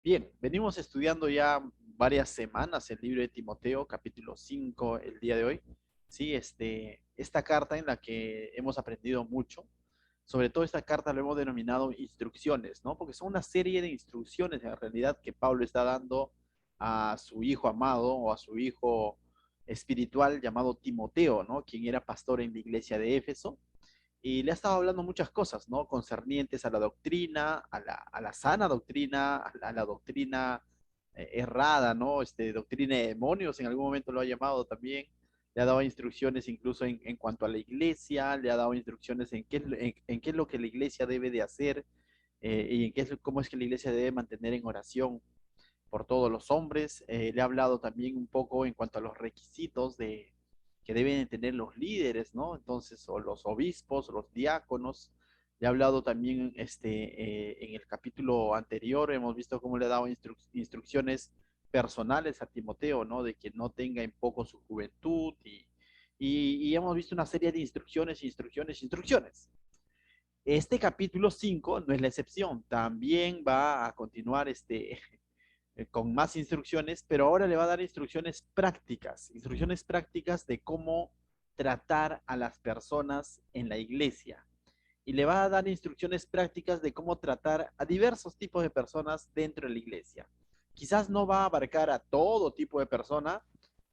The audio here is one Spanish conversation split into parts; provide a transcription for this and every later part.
Bien, venimos estudiando ya varias semanas el libro de Timoteo, capítulo 5, el día de hoy. Sí, esta carta en la que hemos aprendido mucho, sobre todo esta carta lo hemos denominado instrucciones, ¿no? Porque son una serie de instrucciones en realidad que Pablo está dando a su hijo amado o a su hijo espiritual llamado Timoteo, ¿no? Quien era pastor en la iglesia de Éfeso y le ha estado hablando muchas cosas, ¿no? Concernientes a la doctrina, a la sana doctrina, a la doctrina errada, ¿no? Doctrina de demonios, en algún momento lo ha llamado también. Le ha dado instrucciones incluso en cuanto a la iglesia, le ha dado instrucciones en qué es lo que la iglesia debe de hacer y cómo es que la iglesia debe mantener en oración por todos los hombres. Le ha hablado también un poco en cuanto a los requisitos que deben tener los líderes, ¿no? Entonces, o los obispos, o los diáconos. Le ha hablado también en el capítulo anterior, hemos visto cómo le ha dado instrucciones personales a Timoteo, ¿no? De que no tenga en poco su juventud y hemos visto una serie de instrucciones, instrucciones, instrucciones. Este capítulo 5 no es la excepción, también va a continuar con más instrucciones, pero ahora le va a dar instrucciones prácticas de cómo tratar a las personas en la iglesia. Y le va a dar instrucciones prácticas de cómo tratar a diversos tipos de personas dentro de la iglesia. Quizás no va a abarcar a todo tipo de persona,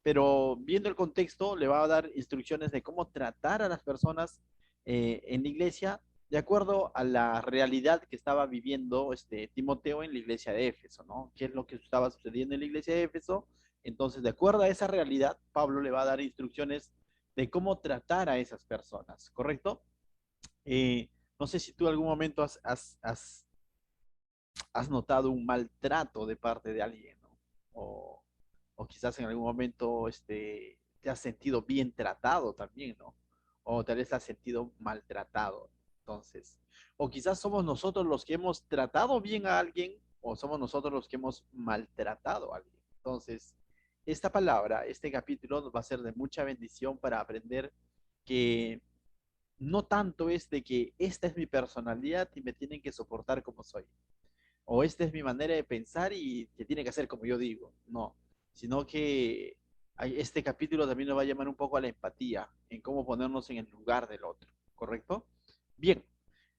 pero viendo el contexto, le va a dar instrucciones de cómo tratar a las personas en la iglesia de acuerdo a la realidad que estaba viviendo Timoteo en la iglesia de Éfeso, ¿no? ¿Qué es lo que estaba sucediendo en la iglesia de Éfeso? Entonces, de acuerdo a esa realidad, Pablo le va a dar instrucciones de cómo tratar a esas personas, ¿correcto? No sé si tú en algún momento has notado un maltrato de parte de alguien, ¿no? O quizás en algún momento te has sentido bien tratado también, ¿no? O tal vez te has sentido maltratado. Entonces, o quizás somos nosotros los que hemos tratado bien a alguien, o somos nosotros los que hemos maltratado a alguien. Entonces, esta palabra, este capítulo nos va a ser de mucha bendición para aprender que no tanto es de que esta es mi personalidad y me tienen que soportar como soy, o esta es mi manera de pensar y que tiene que hacer como yo digo, no, sino que este capítulo también nos va a llamar un poco a la empatía, en cómo ponernos en el lugar del otro, ¿correcto? Bien,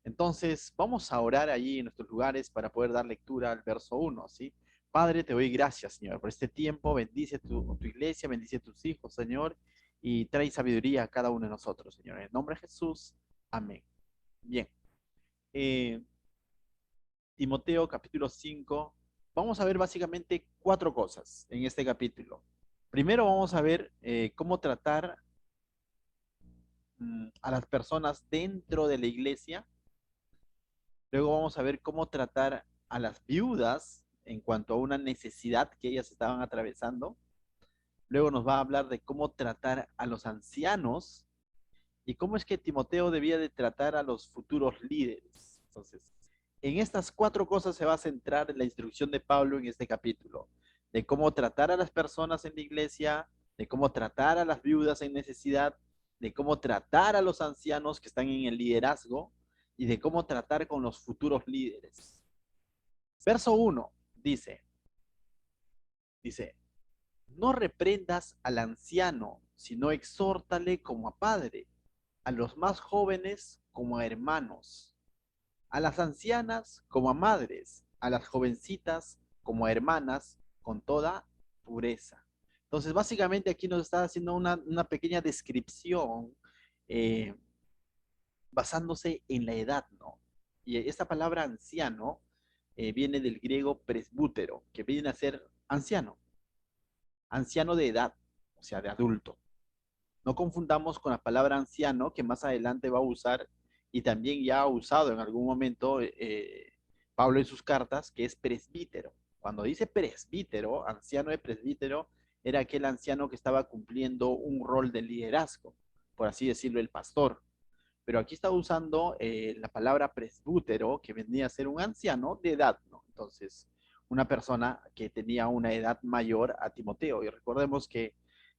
entonces vamos a orar allí en nuestros lugares para poder dar lectura al verso uno, ¿sí? Padre, te doy gracias, Señor, por este tiempo, bendice tu iglesia, bendice tus hijos, Señor, y trae sabiduría a cada uno de nosotros, Señor. En el nombre de Jesús, amén. Bien. Eh, Timoteo capítulo 5, vamos a ver básicamente cuatro cosas en este capítulo. Primero vamos a ver cómo tratar a las personas dentro de la iglesia. Luego vamos a ver cómo tratar a las viudas en cuanto a una necesidad que ellas estaban atravesando. Luego nos va a hablar de cómo tratar a los ancianos y cómo es que Timoteo debía de tratar a los futuros líderes. Entonces, en estas cuatro cosas se va a centrar en la instrucción de Pablo en este capítulo, de cómo tratar a las personas en la iglesia, de cómo tratar a las viudas en necesidad, de cómo tratar a los ancianos que están en el liderazgo y de cómo tratar con los futuros líderes. Verso 1 dice, no reprendas al anciano, sino exhórtale como a padre, a los más jóvenes como a hermanos, a las ancianas como a madres, a las jovencitas como a hermanas, con toda pureza. Entonces, básicamente aquí nos está haciendo una pequeña descripción eh, basándose en la edad, ¿no? Y esta palabra anciano viene del griego presbútero, que viene a ser anciano, anciano de edad, o sea, de adulto. No confundamos con la palabra anciano que más adelante va a usar y también ya ha usado en algún momento Pablo en sus cartas, que es presbítero. Cuando dice presbítero, anciano de presbítero, era aquel anciano que estaba cumpliendo un rol de liderazgo, por así decirlo, el pastor. Pero aquí está usando la palabra presbútero, que vendría a ser un anciano de edad, ¿no? Entonces, una persona que tenía una edad mayor a Timoteo. Y recordemos que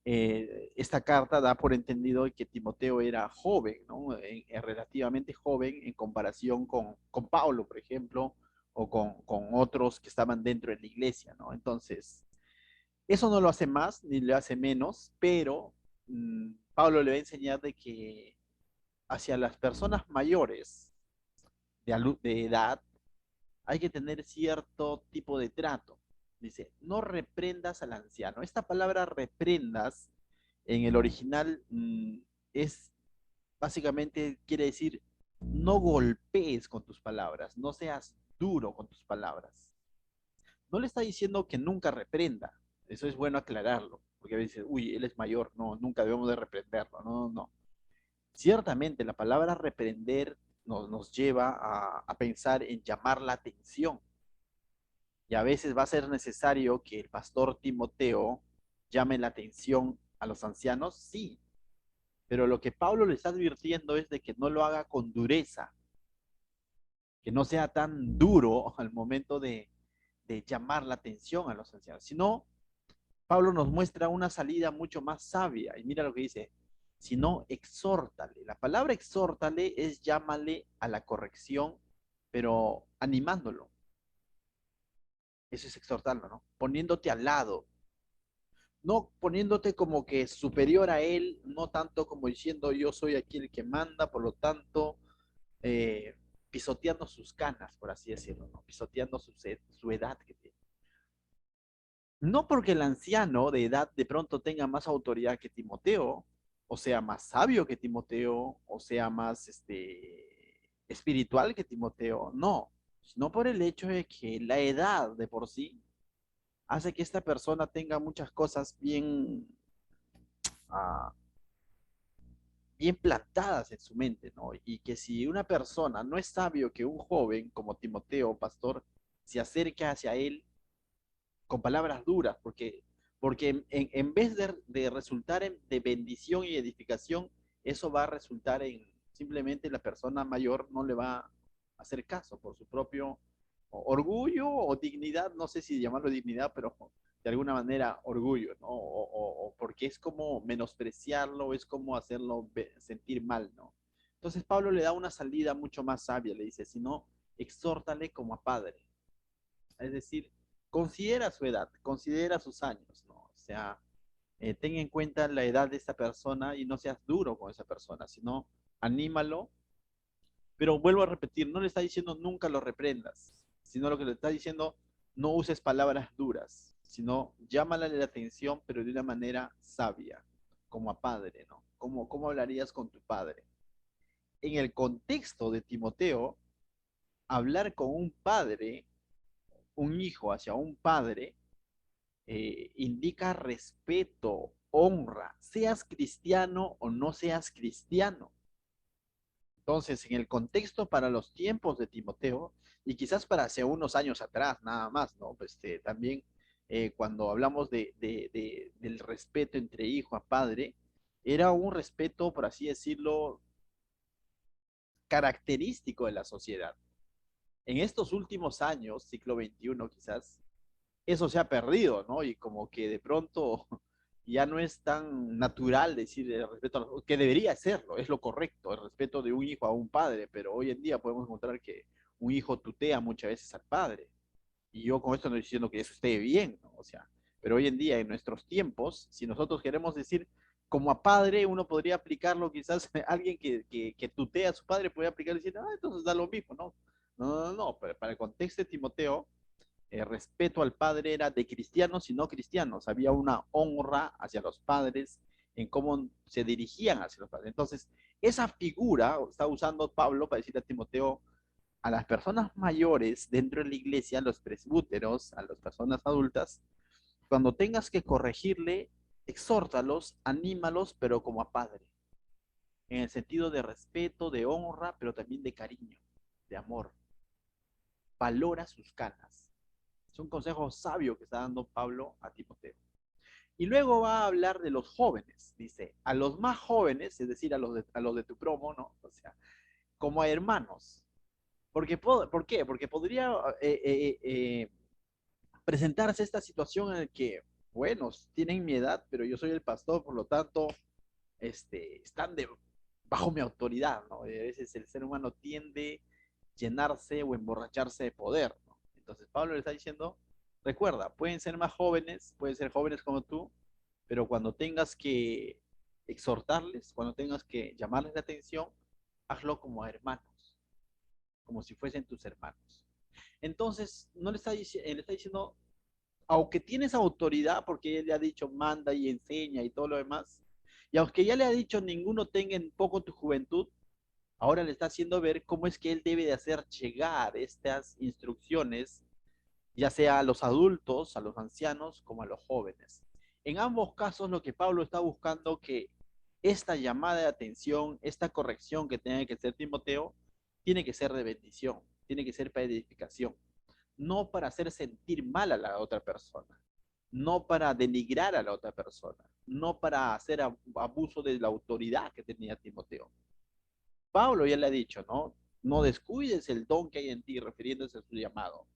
esta carta da por entendido que Timoteo era joven, ¿no? Relativamente joven en comparación con Pablo, por ejemplo, o con otros que estaban dentro de la iglesia, ¿no? Entonces, eso no lo hace más ni le hace menos, pero Pablo le va a enseñar de que hacia las personas mayores de edad hay que tener cierto tipo de trato. Dice, no reprendas al anciano. Esta palabra reprendas en el original es básicamente quiere decir no golpees con tus palabras, no seas duro con tus palabras. No le está diciendo que nunca reprenda. Eso es bueno aclararlo, porque a veces, uy, él es mayor, no, nunca debemos de reprenderlo. No, no. Ciertamente la palabra reprender nos lleva a pensar en llamar la atención. Y a veces va a ser necesario que el pastor Timoteo llame la atención a los ancianos, sí. Pero lo que Pablo le está advirtiendo es de que no lo haga con dureza, que no sea tan duro al momento de llamar la atención a los ancianos, sino Pablo nos muestra una salida mucho más sabia. Y mira lo que dice, sino exhórtale. La palabra exhórtale es llámale a la corrección, pero animándolo. Eso es exhortarlo, ¿no? Poniéndote al lado, no poniéndote como que superior a él, no tanto como diciendo yo soy aquí el que manda, por lo tanto, pisoteando sus canas, por así decirlo, ¿no? Pisoteando su edad que tiene. No porque el anciano de edad de pronto tenga más autoridad que Timoteo, o sea más sabio que Timoteo, o sea más espiritual que Timoteo, no, sino por el hecho de que la edad de por sí hace que esta persona tenga muchas cosas ah, bien plantadas en su mente, ¿no? Y que si una persona no es sabio que un joven como Timoteo, pastor, se acerque hacia él con palabras duras, porque en vez de resultar de bendición y edificación, eso va a resultar en simplemente la persona mayor no le va a hacer caso por su propio orgullo o dignidad, no sé si llamarlo dignidad, pero de alguna manera orgullo, ¿no? O porque es como menospreciarlo, es como hacerlo sentir mal, ¿no? Entonces Pablo le da una salida mucho más sabia, le dice, si no, exhórtale como a padre. Es decir, considera su edad, considera sus años, ¿no? O sea, ten en cuenta la edad de esta persona y no seas duro con esa persona, sino anímalo. Pero vuelvo a repetir, no le está diciendo nunca lo reprendas, sino lo que le está diciendo, no uses palabras duras, sino llámale la atención, pero de una manera sabia, como a padre, ¿no? ¿Cómo hablarías con tu padre? En el contexto de Timoteo, hablar con un padre, un hijo hacia un padre, indica respeto, honra, seas cristiano o no seas cristiano. Entonces, en el contexto para los tiempos de Timoteo, y quizás para hace unos años atrás, nada más, ¿no? Pues también cuando hablamos del respeto entre hijo a padre, era un respeto, por así decirlo, característico de la sociedad. En estos últimos años, siglo XXI quizás, eso se ha perdido, ¿no? Y como que de pronto ya no es tan natural decir el respeto a los, que debería serlo, es lo correcto, el respeto de un hijo a un padre, pero hoy en día podemos encontrar que un hijo tutea muchas veces al padre. Y yo con esto no estoy diciendo que eso esté bien, ¿no? O sea, pero hoy en día, en nuestros tiempos, si nosotros queremos decir como a padre, uno podría aplicarlo quizás alguien que tutea a su padre podría aplicarlo y decir, ah, entonces da lo mismo, ¿no? No, no, no, no. Para el contexto de Timoteo, el respeto al padre era de cristianos y no cristianos. Había una honra hacia los padres en cómo se dirigían hacia los padres. Entonces, esa figura está usando Pablo para decirle a Timoteo, a las personas mayores dentro de la iglesia, a los presbúteros, a las personas adultas, cuando tengas que corregirle, exhórtalos, anímalos, pero como a padre, en el sentido de respeto, de honra, pero también de cariño, de amor. Valora sus canas. Es un consejo sabio que está dando Pablo a Timoteo. Y luego va a hablar de los jóvenes. Dice, a los más jóvenes, es decir, a los de tu promo, ¿no? O sea, como a hermanos. ¿Por qué? Porque podría presentarse esta situación en la que, bueno, tienen mi edad, pero yo soy el pastor, por lo tanto, están bajo mi autoridad, ¿no? Y a veces el ser humano tiende a llenarse o emborracharse de poder, ¿no? Entonces Pablo le está diciendo, recuerda, pueden ser más jóvenes, pueden ser jóvenes como tú, pero cuando tengas que exhortarles, cuando tengas que llamarles la atención, hazlo como a hermanos, como si fuesen tus hermanos. Entonces, no le está, le está diciendo, aunque tienes autoridad, porque él le ha dicho manda y enseña y todo lo demás, y aunque ya le ha dicho ninguno tenga en poco tu juventud, ahora le está haciendo ver cómo es que él debe de hacer llegar estas instrucciones, ya sea a los adultos, a los ancianos, como a los jóvenes. En ambos casos, lo que Pablo está buscando que esta llamada de atención, esta corrección que tenga que hacer Timoteo, tiene que ser de bendición, tiene que ser para edificación, no para hacer sentir mal a la otra persona, no para denigrar a la otra persona, no para hacer abuso de la autoridad que tenía Timoteo. Pablo ya le ha dicho, ¿no? No descuides el don que hay en ti, refiriéndose a su llamado.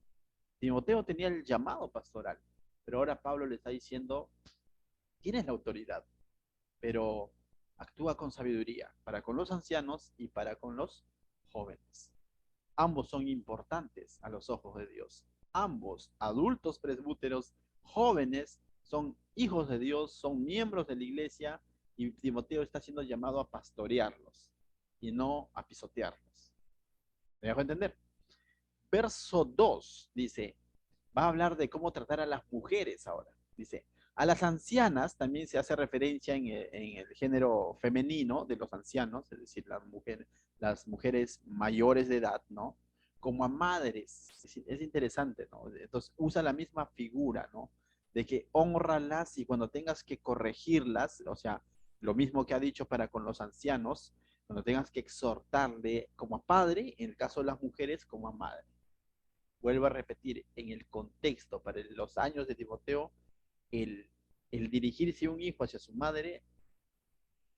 Timoteo tenía el llamado pastoral, pero ahora Pablo le está diciendo, tienes la autoridad, pero actúa con sabiduría para con los ancianos y para con los jóvenes. Ambos son importantes a los ojos de Dios. Ambos, adultos presbúteros, jóvenes, son hijos de Dios, son miembros de la iglesia y Timoteo está siendo llamado a pastorearlos y no a pisotearlos. ¿Me dejo entender? Verso 2 dice, va a hablar de cómo tratar a las mujeres ahora. Dice, a las ancianas también se hace referencia en el género femenino de los ancianos, es decir, las mujeres mayores de edad, ¿no? Como a madres. Es interesante, ¿no? Entonces usa la misma figura, ¿no? De que honralas y cuando tengas que corregirlas, o sea, lo mismo que ha dicho para con los ancianos, cuando tengas que exhortarle como a padre, en el caso de las mujeres, como a madre. Vuelvo a repetir, en el contexto, para los años de Timoteo, el, el dirigirse un hijo hacia su madre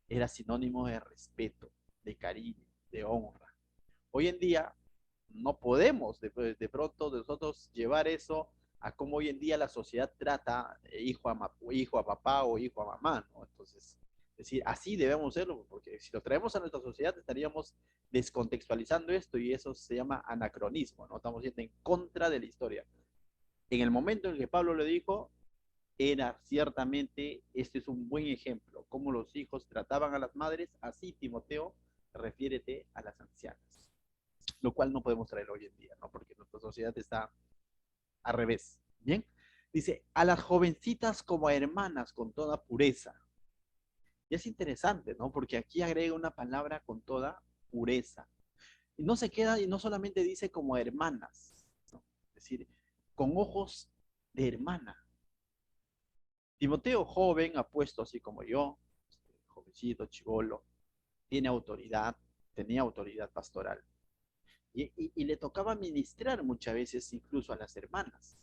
era sinónimo de respeto, de cariño, de honra. Hoy en día no podemos de pronto nosotros llevar eso a cómo hoy en día la sociedad trata hijo a papá o hijo a mamá, ¿no? Entonces, es decir, así debemos serlo, porque si lo traemos a nuestra sociedad estaríamos descontextualizando esto y eso se llama anacronismo, ¿no? Estamos yendo en contra de la historia. En el momento en que Pablo le dijo, era ciertamente, este es un buen ejemplo, cómo los hijos trataban a las madres, así Timoteo, refiérete a las ancianas, lo cual no podemos traer hoy en día, ¿no? Porque nuestra sociedad está al revés. Bien, dice, a las jovencitas como a hermanas con toda pureza. Y es interesante, ¿no? Porque aquí agrega una palabra con toda pureza. Y no se queda, y no solamente dice como hermanas, ¿no? Es decir, con ojos de hermana. Timoteo joven, apuesto así como yo, jovencito, chivolo, tiene autoridad, tenía autoridad pastoral. Y le tocaba ministrar muchas veces incluso a las hermanas,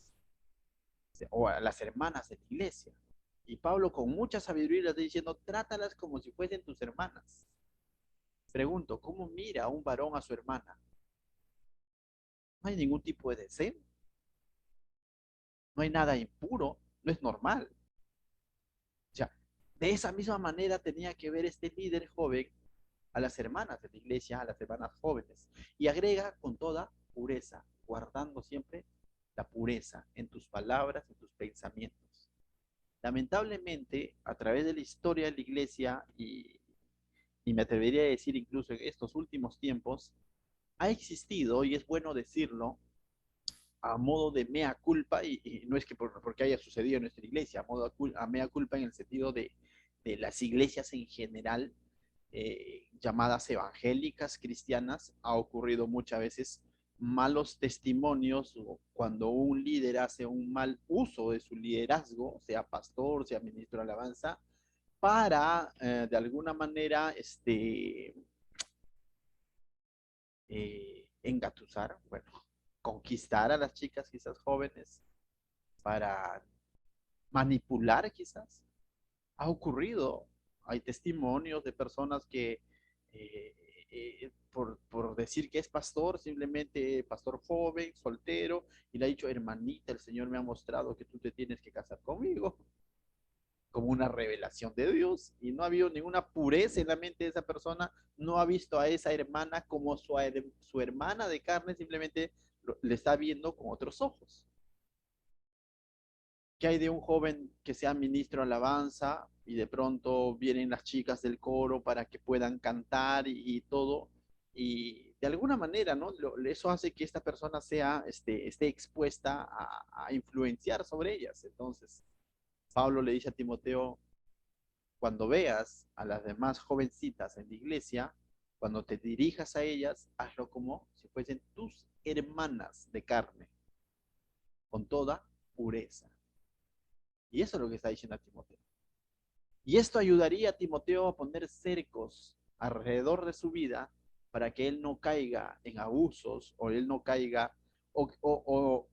o a las hermanas de la iglesia. Y Pablo con mucha sabiduría les está diciendo, trátalas como si fuesen tus hermanas. Pregunto, ¿cómo mira un varón a su hermana? No hay ningún tipo de deseo, no hay nada impuro, no es normal. O sea, de esa misma manera tenía que ver este líder joven a las hermanas de la iglesia, a las hermanas jóvenes. Y agrega con toda pureza, guardando siempre la pureza en tus palabras, en tus pensamientos. Lamentablemente, a través de la historia de la iglesia y me atrevería a decir incluso en estos últimos tiempos, ha existido, y es bueno decirlo, a modo de mea culpa, y no es que porque haya sucedido en nuestra iglesia, a mea culpa en el sentido de las iglesias en general, llamadas evangélicas, cristianas, ha ocurrido muchas veces malos testimonios cuando un líder hace un mal uso de su liderazgo, sea pastor, sea ministro de alabanza, para de alguna manera engatusar, bueno, conquistar a las chicas quizás jóvenes, para manipular quizás. Ha ocurrido, hay testimonios de personas que por decir que es pastor, simplemente pastor joven, soltero, y le ha dicho, hermanita, el Señor me ha mostrado que tú te tienes que casar conmigo, como una revelación de Dios, y no ha habido ninguna pureza en la mente de esa persona, no ha visto a esa hermana como su hermana de carne, simplemente le está viendo con otros ojos. ¿Qué hay de un joven que sea ministro de alabanza y de pronto vienen las chicas del coro para que puedan cantar y todo? Y de alguna manera, ¿no? Eso hace que esta persona sea, esté expuesta a influenciar sobre ellas. Entonces, Pablo le dice a Timoteo, cuando veas a las demás jovencitas en la iglesia, cuando te dirijas a ellas, hazlo como si fuesen tus hermanas de carne, con toda pureza. Y eso es lo que está diciendo a Timoteo. Y esto ayudaría a Timoteo a poner cercos alrededor de su vida para que él no caiga en abusos o él no caiga o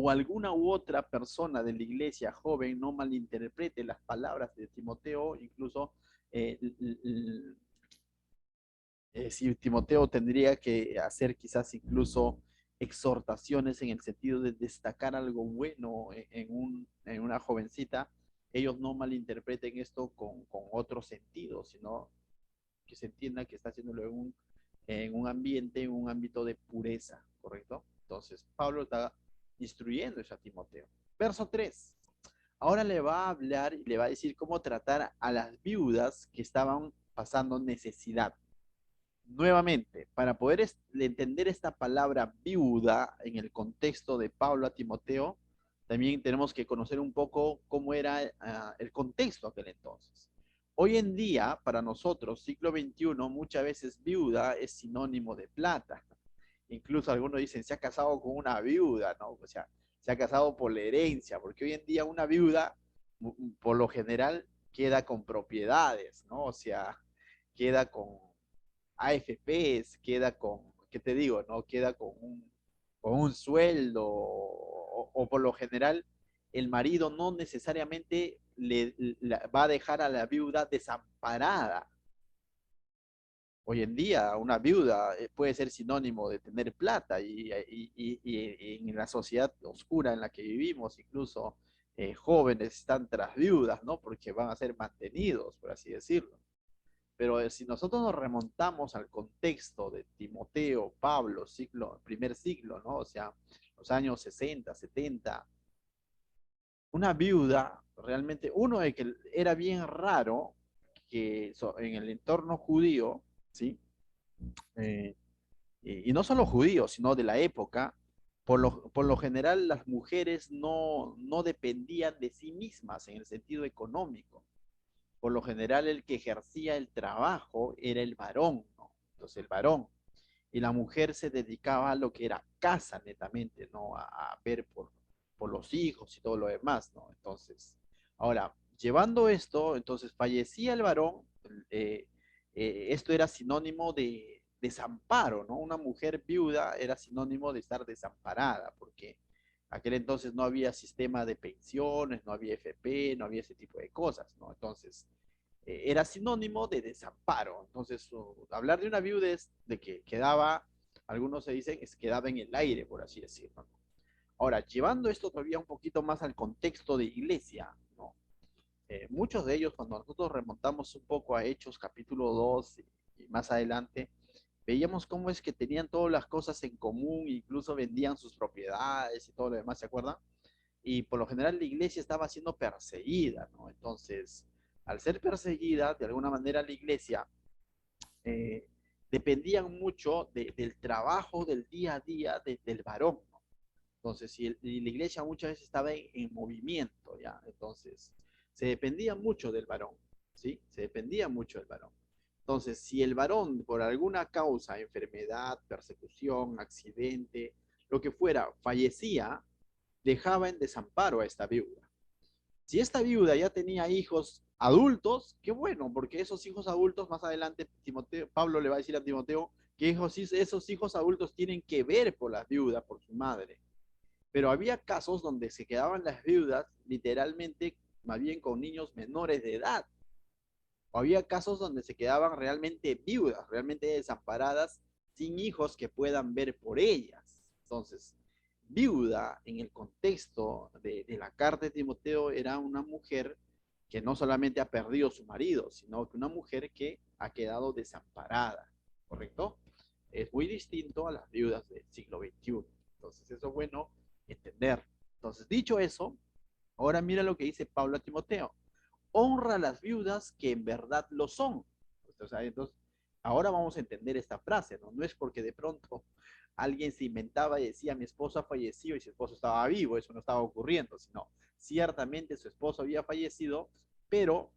alguna u otra persona de la iglesia joven no malinterprete las palabras de Timoteo, incluso eh, si Timoteo tendría que hacer quizás incluso exhortaciones en el sentido de destacar algo bueno en una jovencita, ellos no malinterpreten esto con otro sentido, sino que se entienda que está haciéndolo en un ambiente, en un ámbito de pureza, ¿correcto? Entonces, Pablo está instruyendo eso a Timoteo. Verso 3. Ahora le va a hablar y le va a decir cómo tratar a las viudas que estaban pasando necesidad. Nuevamente, para poder entender esta palabra viuda en el contexto de Pablo a Timoteo, también tenemos que conocer un poco cómo era el contexto aquel entonces. Hoy en día, para nosotros, siglo XXI, muchas veces viuda es sinónimo de plata. Incluso algunos dicen, se ha casado con una viuda, ¿no? O sea, se ha casado por la herencia, porque hoy en día una viuda, por lo general, queda con propiedades, ¿no? O sea, queda con AFPs, queda con, ¿qué te digo? ¿No? Queda con un sueldo o por lo general el marido no necesariamente va a dejar a la viuda desamparada. Hoy en día una viuda puede ser sinónimo de tener plata y en la sociedad oscura en la que vivimos, incluso jóvenes están tras viudas, ¿no? Porque van a ser mantenidos, por así decirlo. Pero si nosotros nos remontamos al contexto de Timoteo, Pablo, primer siglo, ¿no? O sea, los años 60, 70, una viuda, realmente, uno de que era bien raro que en el entorno judío, ¿sí? Eh, y no solo judíos, sino de la época, por lo general las mujeres no dependían de sí mismas en el sentido económico. Por lo general el que ejercía el trabajo era el varón, ¿no? Entonces el varón. Y la mujer se dedicaba a lo que era casa netamente, ¿no? A ver por los hijos y todo lo demás, ¿no? Entonces, ahora, llevando esto, entonces fallecía el varón, eh, esto era sinónimo de desamparo, ¿no? Una mujer viuda era sinónimo de estar desamparada, porque aquel entonces no había sistema de pensiones, no había FP, no había ese tipo de cosas, ¿no? Entonces, era sinónimo de desamparo. Entonces, hablar de una viudez de que quedaba, algunos se dicen, es quedaba en el aire, por así decirlo. Ahora, llevando esto todavía un poquito más al contexto de iglesia, ¿no? Muchos de ellos, cuando nosotros remontamos un poco a Hechos capítulo 2 y más adelante, veíamos cómo es que tenían todas las cosas en común, incluso vendían sus propiedades y todo lo demás, ¿se acuerdan? Y por lo general la iglesia estaba siendo perseguida, ¿no? Entonces, al ser perseguida, de alguna manera la iglesia eh, dependían mucho del trabajo del día a día del varón, ¿no? Entonces, si la iglesia muchas veces estaba en movimiento, ¿ya? Entonces, se dependía mucho del varón, ¿sí? Se dependía mucho del varón. Entonces, si el varón, por alguna causa, enfermedad, persecución, accidente, lo que fuera, fallecía, dejaba en desamparo a esta viuda. Si esta viuda ya tenía hijos adultos, qué bueno, porque esos hijos adultos más adelante Pablo le va a decir a Timoteo que esos hijos adultos tienen que ver por las viudas, por su madre. Pero había casos donde se quedaban las viudas literalmente más bien con niños menores de edad. O había casos donde se quedaban realmente viudas, realmente desamparadas, sin hijos que puedan ver por ellas. Entonces, viuda en el contexto de la carta de Timoteo era una mujer que no solamente ha perdido su marido, sino que una mujer que ha quedado desamparada, ¿correcto? Es muy distinto a las viudas del siglo XXI. Entonces, eso es bueno entender. Entonces, dicho eso, ahora mira lo que dice Pablo a Timoteo. Honra a las viudas que en verdad lo son. O sea, entonces, ahora vamos a entender esta frase, ¿no? No es porque de pronto alguien se inventaba y decía, mi esposo ha fallecido y su esposo estaba vivo, eso no estaba ocurriendo, sino ciertamente su esposo había fallecido, pero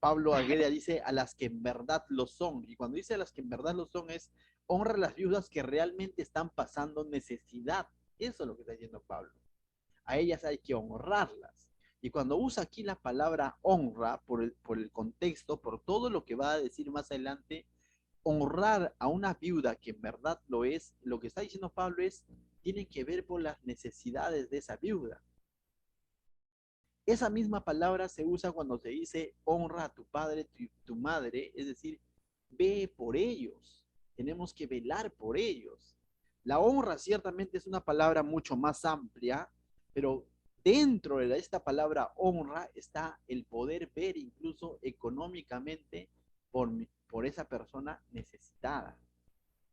Pablo Aguilera dice a las que en verdad lo son. Y cuando dice a las que en verdad lo son es honra a las viudas que realmente están pasando necesidad. Eso es lo que está diciendo Pablo. A ellas hay que honrarlas. Y cuando usa aquí la palabra honra, por el contexto, por todo lo que va a decir más adelante, honrar a una viuda que en verdad lo es, lo que está diciendo Pablo es, tiene que ver por las necesidades de esa viuda. Esa misma palabra se usa cuando se dice honra a tu padre, tu madre, es decir, ve por ellos. Tenemos que velar por ellos. La honra ciertamente es una palabra mucho más amplia, pero dentro de esta palabra honra está el poder ver incluso económicamente por esa persona necesitada.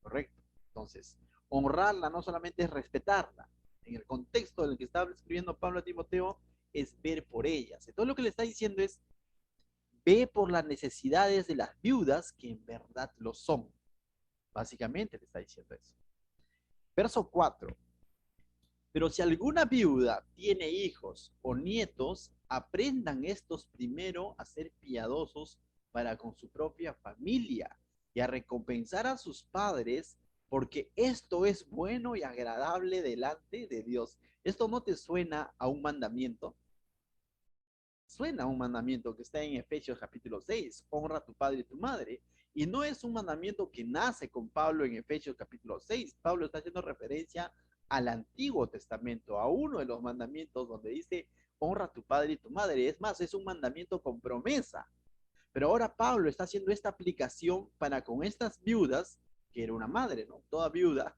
¿Correcto? Entonces, honrarla no solamente es respetarla. En el contexto en el que estaba escribiendo Pablo a Timoteo, es ver por ellas. Entonces lo que le está diciendo es, ve por las necesidades de las viudas que en verdad lo son. Básicamente le está diciendo eso. Verso 4. Pero si alguna viuda tiene hijos o nietos, aprendan estos primero a ser piadosos para con su propia familia y a recompensar a sus padres, porque esto es bueno y agradable delante de Dios. ¿Esto no te suena a un mandamiento? Suena a un mandamiento que está en Efesios capítulo 6, honra a tu padre y tu madre. Y no es un mandamiento que nace con Pablo en Efesios capítulo 6. Pablo está haciendo referencia al Antiguo Testamento, a uno de los mandamientos donde dice, honra a tu padre y tu madre. Es más, es un mandamiento con promesa. Pero ahora Pablo está haciendo esta aplicación para con estas viudas, que era una madre, ¿no? Toda viuda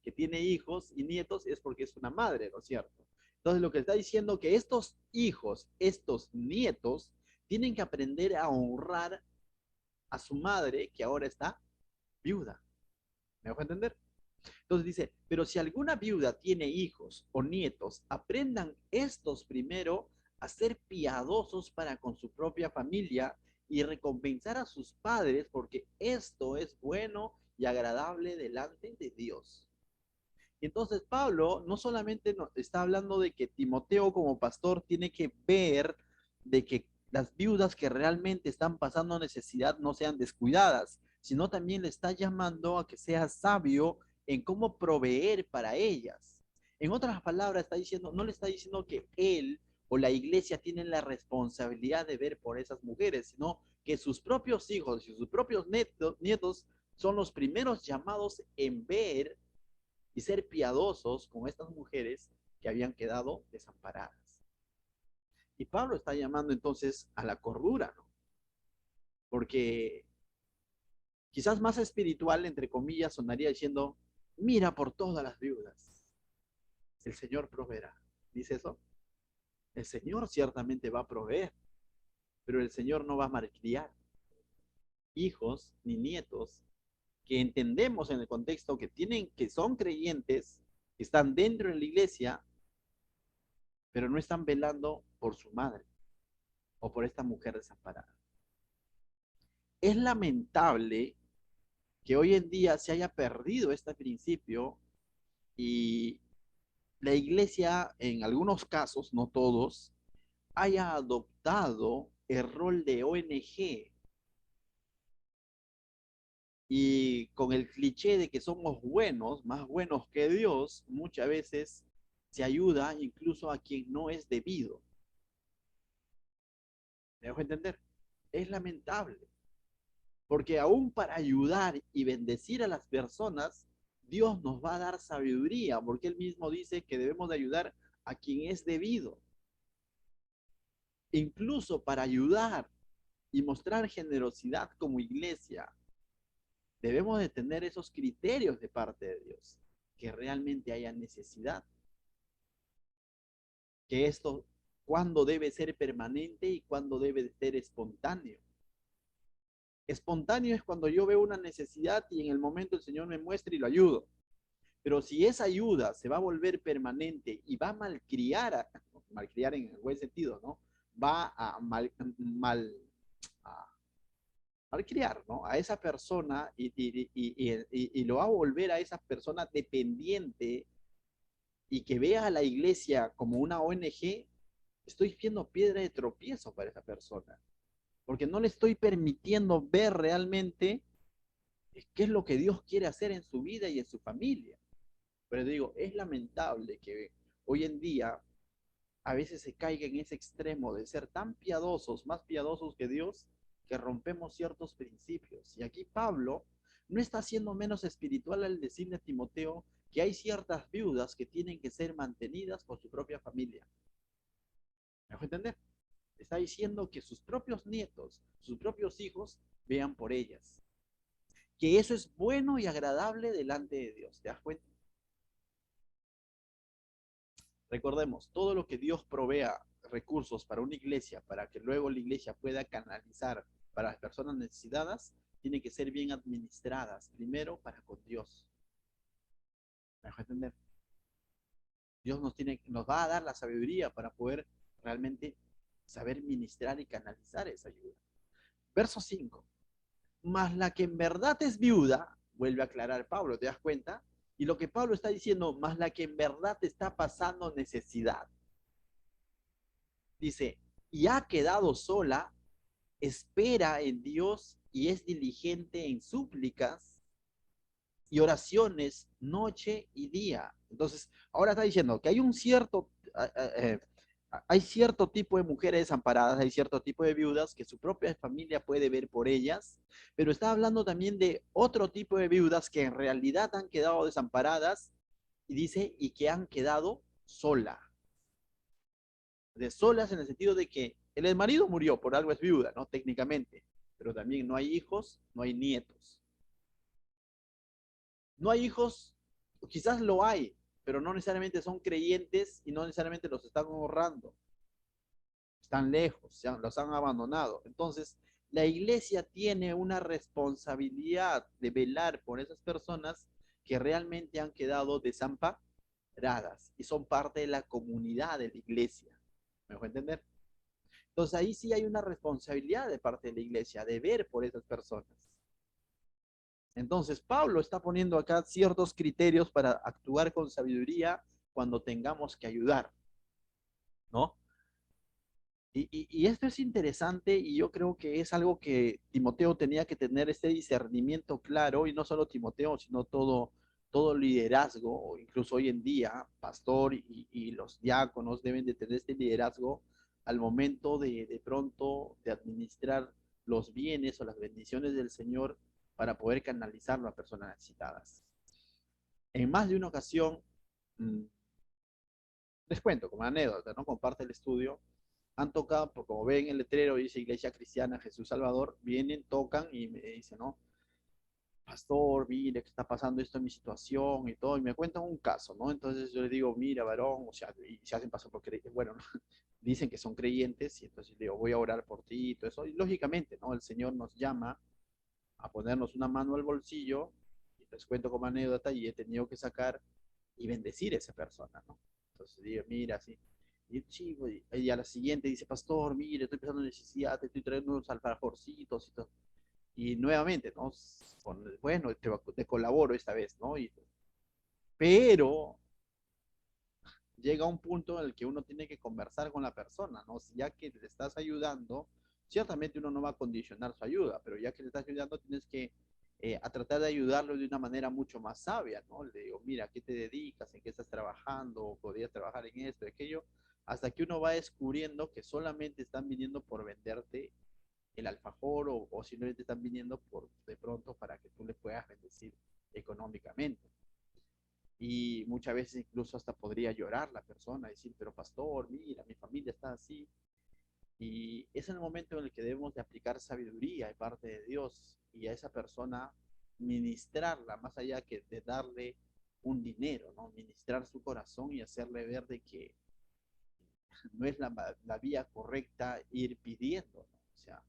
que tiene hijos y nietos es porque es una madre, ¿no es cierto? Entonces lo que está diciendo que estos hijos, estos nietos, tienen que aprender a honrar a su madre que ahora está viuda. ¿Me dejo entender? Entonces dice, pero si alguna viuda tiene hijos o nietos, aprendan estos primero a ser piadosos para con su propia familia y recompensar a sus padres, porque esto es bueno y agradable delante de Dios. Entonces Pablo no solamente está hablando de que Timoteo como pastor tiene que ver de que las viudas que realmente están pasando necesidad no sean descuidadas, sino también le está llamando a que sea sabio en cómo proveer para ellas. En otras palabras, está diciendo, no le está diciendo que él o la iglesia tienen la responsabilidad de ver por esas mujeres, sino que sus propios hijos y sus propios nietos son los primeros llamados en ver y ser piadosos con estas mujeres que habían quedado desamparadas. Y Pablo está llamando entonces a la cordura, ¿no? Porque quizás más espiritual, entre comillas, sonaría diciendo, mira por todas las viudas, el Señor proveerá. ¿Dice eso? El Señor ciertamente va a proveer, pero el Señor no va a malcriar hijos ni nietos que entendemos en el contexto que tienen, que son creyentes, que están dentro de la iglesia, pero no están velando por su madre o por esta mujer desamparada. Es lamentable que hoy en día se haya perdido este principio y la iglesia, en algunos casos, no todos, haya adoptado el rol de ONG y con el cliché de que somos buenos, más buenos que Dios, muchas veces se ayuda incluso a quien no es debido. ¿Me dejo entender? Es lamentable. Porque aún para ayudar y bendecir a las personas, Dios nos va a dar sabiduría, porque Él mismo dice que debemos de ayudar a quien es debido. Incluso para ayudar y mostrar generosidad como iglesia, debemos de tener esos criterios de parte de Dios, que realmente haya necesidad, que esto, cuándo debe ser permanente y cuándo debe de ser espontáneo. Espontáneo es cuando yo veo una necesidad y en el momento el Señor me muestra y lo ayudo. Pero si esa ayuda se va a volver permanente y va a malcriar en el buen sentido, ¿no? Va a a malcriar, ¿no? A esa persona y lo va a volver a esa persona dependiente y que vea a la iglesia como una ONG, estoy siendo piedra de tropiezo para esa persona, porque no le estoy permitiendo ver realmente qué es lo que Dios quiere hacer en su vida y en su familia. Pero digo, es lamentable que hoy en día a veces se caiga en ese extremo de ser tan piadosos, más piadosos que Dios, que rompemos ciertos principios. Y aquí Pablo no está siendo menos espiritual al decirle a Timoteo que hay ciertas viudas que tienen que ser mantenidas por su propia familia. ¿Me dejo entender? Está diciendo que sus propios nietos, sus propios hijos, vean por ellas. Que eso es bueno y agradable delante de Dios. ¿Te das cuenta? Recordemos, todo lo que Dios provea recursos para una iglesia, para que luego la iglesia pueda canalizar para las personas necesitadas, tiene que ser bien administradas, primero para con Dios. ¿Me dejo entender? Dios nos va a dar la sabiduría para poder realmente saber ministrar y canalizar esa ayuda. Verso 5. Mas la que en verdad es viuda, vuelve a aclarar Pablo, ¿te das cuenta? Y lo que Pablo está diciendo, más la que en verdad está pasando necesidad. Dice, y ha quedado sola, espera en Dios y es diligente en súplicas y oraciones noche y día. Entonces, ahora está diciendo que hay un hay cierto tipo de mujeres desamparadas, hay cierto tipo de viudas que su propia familia puede ver por ellas, pero está hablando también de otro tipo de viudas que en realidad han quedado desamparadas y dice, y que han quedado sola. De solas en el sentido de que el marido murió, por algo es viuda, ¿no? Técnicamente, pero también no hay hijos, no hay nietos. No hay hijos, quizás lo hay, pero no necesariamente son creyentes y no necesariamente los están honrando. Están lejos, los han abandonado. Entonces, la iglesia tiene una responsabilidad de velar por esas personas que realmente han quedado desamparadas y son parte de la comunidad de la iglesia. ¿Me dejo entender? Entonces ahí sí hay una responsabilidad de parte de la iglesia de ver por esas personas. Entonces Pablo está poniendo acá ciertos criterios para actuar con sabiduría cuando tengamos que ayudar, ¿no? Y esto es interesante y yo creo que es algo que Timoteo tenía que tener este discernimiento claro, y no solo Timoteo, sino todo liderazgo, o incluso hoy en día, pastor y los diáconos deben de tener este liderazgo al momento de pronto de administrar los bienes o las bendiciones del Señor para poder canalizarlo a personas necesitadas. En más de una ocasión, mmm, les cuento como anécdota, ¿no? Comparte el estudio, han tocado, como ven el letrero, dice Iglesia Cristiana Jesús Salvador, vienen, tocan y me dicen, ¿no? Pastor, mire, que está pasando esto en mi situación y todo, y me cuentan un caso, ¿no? Entonces yo les digo, mira, varón, o sea, y se hacen pasar por creyentes, bueno, ¿no? Dicen que son creyentes, y entonces digo, voy a orar por ti y todo eso, y lógicamente, ¿no? El Señor nos llama a ponernos una mano al bolsillo, y les cuento como anécdota, y he tenido que sacar y bendecir a esa persona, ¿no? Entonces digo, mira, sí. Y el chico, y a la siguiente dice, pastor, mire, estoy pensando en necesidad, te estoy trayendo unos alfajorcitos y todo. Y nuevamente, ¿no? Bueno, te colaboro esta vez, ¿no? Pero llega un punto en el que uno tiene que conversar con la persona, ¿no? Si ya que le estás ayudando, ciertamente uno no va a condicionar su ayuda, pero ya que le estás ayudando, tienes que a tratar de ayudarlo de una manera mucho más sabia, ¿no? Le digo, mira, ¿a qué te dedicas? ¿En qué estás trabajando? ¿Podrías trabajar en esto, aquello? Hasta que uno va descubriendo que solamente están viniendo por venderte el alfajor o simplemente están viniendo por de pronto para que tú le puedas bendecir económicamente. Y muchas veces incluso hasta podría llorar la persona, decir, pero pastor, mira, mi familia está así. Y es en el momento en el que debemos de aplicar sabiduría de parte de Dios y a esa persona ministrarla, más allá que de darle un dinero, ¿no? Ministrar su corazón y hacerle ver de que no es la vía correcta ir pidiendo, ¿no? O sea,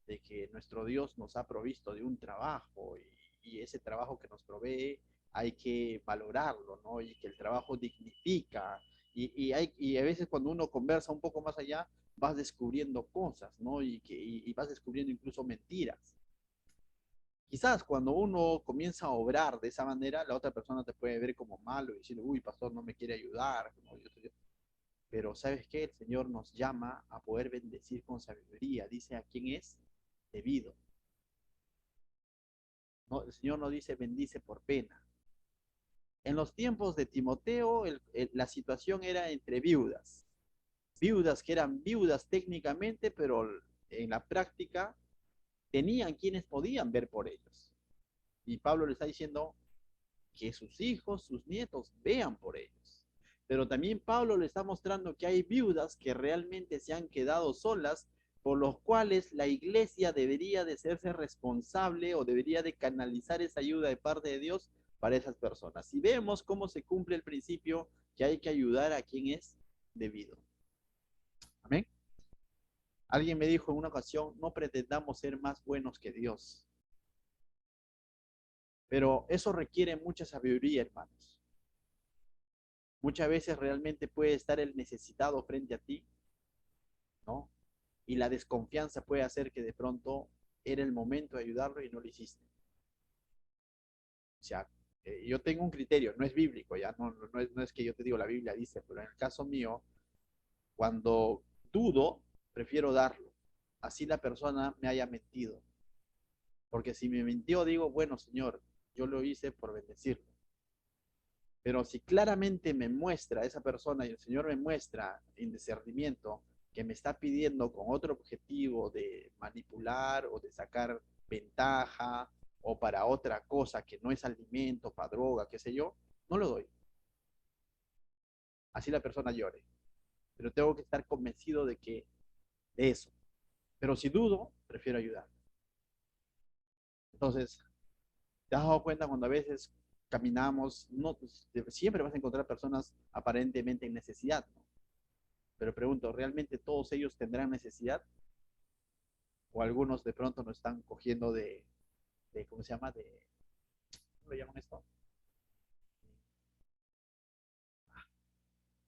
de que nuestro Dios nos ha provisto de un trabajo y ese trabajo que nos provee hay que valorarlo, ¿no? Y que el trabajo dignifica. Y a veces cuando uno conversa un poco más allá, vas descubriendo cosas, ¿no? Y vas descubriendo incluso mentiras. Quizás cuando uno comienza a obrar de esa manera, la otra persona te puede ver como malo y decir, uy, pastor, no me quiere ayudar. Pero ¿sabes qué? El Señor nos llama a poder bendecir con sabiduría. Dice a quién es debido. No, el Señor no dice bendice por pena. En los tiempos de Timoteo, la situación era entre viudas. Viudas que eran viudas técnicamente, pero en la práctica tenían quienes podían ver por ellos. Y Pablo le está diciendo que sus hijos, sus nietos vean por ellos. Pero también Pablo le está mostrando que hay viudas que realmente se han quedado solas, por los cuales la iglesia debería de serse responsable o debería de canalizar esa ayuda de parte de Dios para esas personas. Y vemos cómo se cumple el principio que hay que ayudar a quien es debido. Amén. Alguien me dijo en una ocasión, no pretendamos ser más buenos que Dios. Pero eso requiere mucha sabiduría, hermanos. Muchas veces realmente puede estar el necesitado frente a ti, ¿no? Y la desconfianza puede hacer que de pronto era el momento de ayudarlo y no lo hiciste. O sea, yo tengo un criterio, no es bíblico, ya no es que yo te digo la Biblia dice, pero en el caso mío, cuando dudo, prefiero darlo. Así la persona me haya mentido. Porque si me mintió, digo, bueno, Señor, yo lo hice por bendecirlo. Pero si claramente me muestra esa persona y el Señor me muestra en discernimiento que me está pidiendo con otro objetivo de manipular o de sacar ventaja o para otra cosa que no es alimento, para droga, qué sé yo, no lo doy. Así la persona llore. Pero tengo que estar convencido de eso. Pero si dudo, prefiero ayudar. Entonces, ¿te has dado cuenta cuando a veces caminamos? No, pues, siempre vas a encontrar personas aparentemente en necesidad, ¿no? Pero pregunto, ¿realmente todos ellos tendrán necesidad? ¿O algunos de pronto no están cogiendo ¿cómo se llama? ¿Cómo le llaman esto?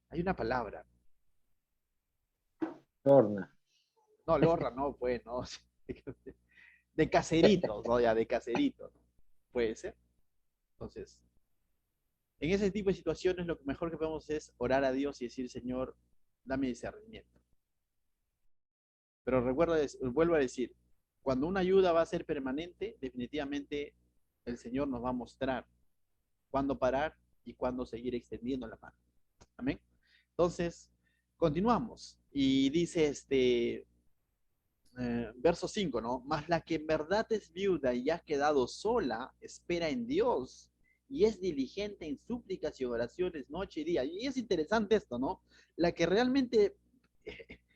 Hay una palabra. Torna. No, lorra, no, pues, no. De caseritos, ¿no? Ya, de caseritos, ¿no? Puede ser. Entonces, en ese tipo de situaciones, lo mejor que podemos es orar a Dios y decir, Señor, dame discernimiento. Pero recuerda, vuelvo a decir, cuando una ayuda va a ser permanente, definitivamente el Señor nos va a mostrar cuándo parar y cuándo seguir extendiendo la mano. Amén. Entonces, continuamos. Y dice verso 5, ¿no? Mas la que en verdad es viuda y ha quedado sola, espera en Dios y es diligente en súplicas y oraciones noche y día. Y es interesante esto, ¿no? La que realmente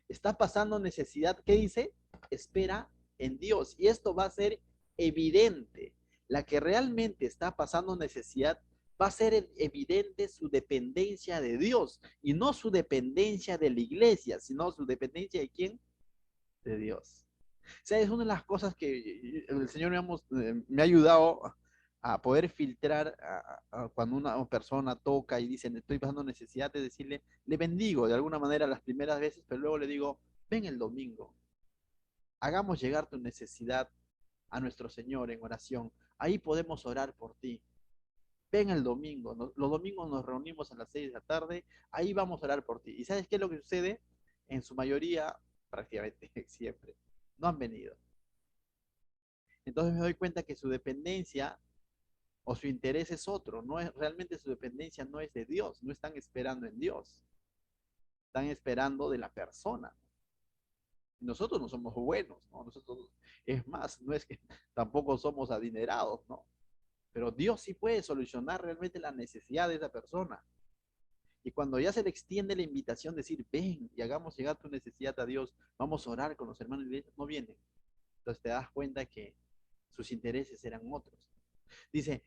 está pasando necesidad, ¿qué dice? Espera en Dios. Y esto va a ser evidente. La que realmente está pasando necesidad va a ser evidente su dependencia de Dios y no su dependencia de la iglesia, sino su dependencia de quién? De Dios. O sea, es una de las cosas que el Señor me ha ayudado a poder filtrar cuando una persona toca y dice, estoy pasando necesidad de decirle, le bendigo de alguna manera las primeras veces, pero luego le digo, ven el domingo, hagamos llegar tu necesidad a nuestro Señor en oración, ahí podemos orar por ti. Ven el domingo, los domingos nos reunimos a las 6 de la tarde, ahí vamos a orar por ti. ¿Y sabes qué es lo que sucede? En su mayoría, prácticamente siempre, no han venido. Entonces me doy cuenta que su dependencia o su interés es otro, no es realmente su dependencia no es de Dios, no están esperando en Dios, están esperando de la persona. Nosotros no somos buenos, ¿no? Nosotros, es más, no es que tampoco somos adinerados, ¿no? Pero Dios sí puede solucionar realmente la necesidad de esa persona. Y cuando ya se le extiende la invitación, decir, ven y hagamos llegar tu necesidad a Dios, vamos a orar con los hermanos, no vienen. Entonces te das cuenta que sus intereses eran otros. Dice,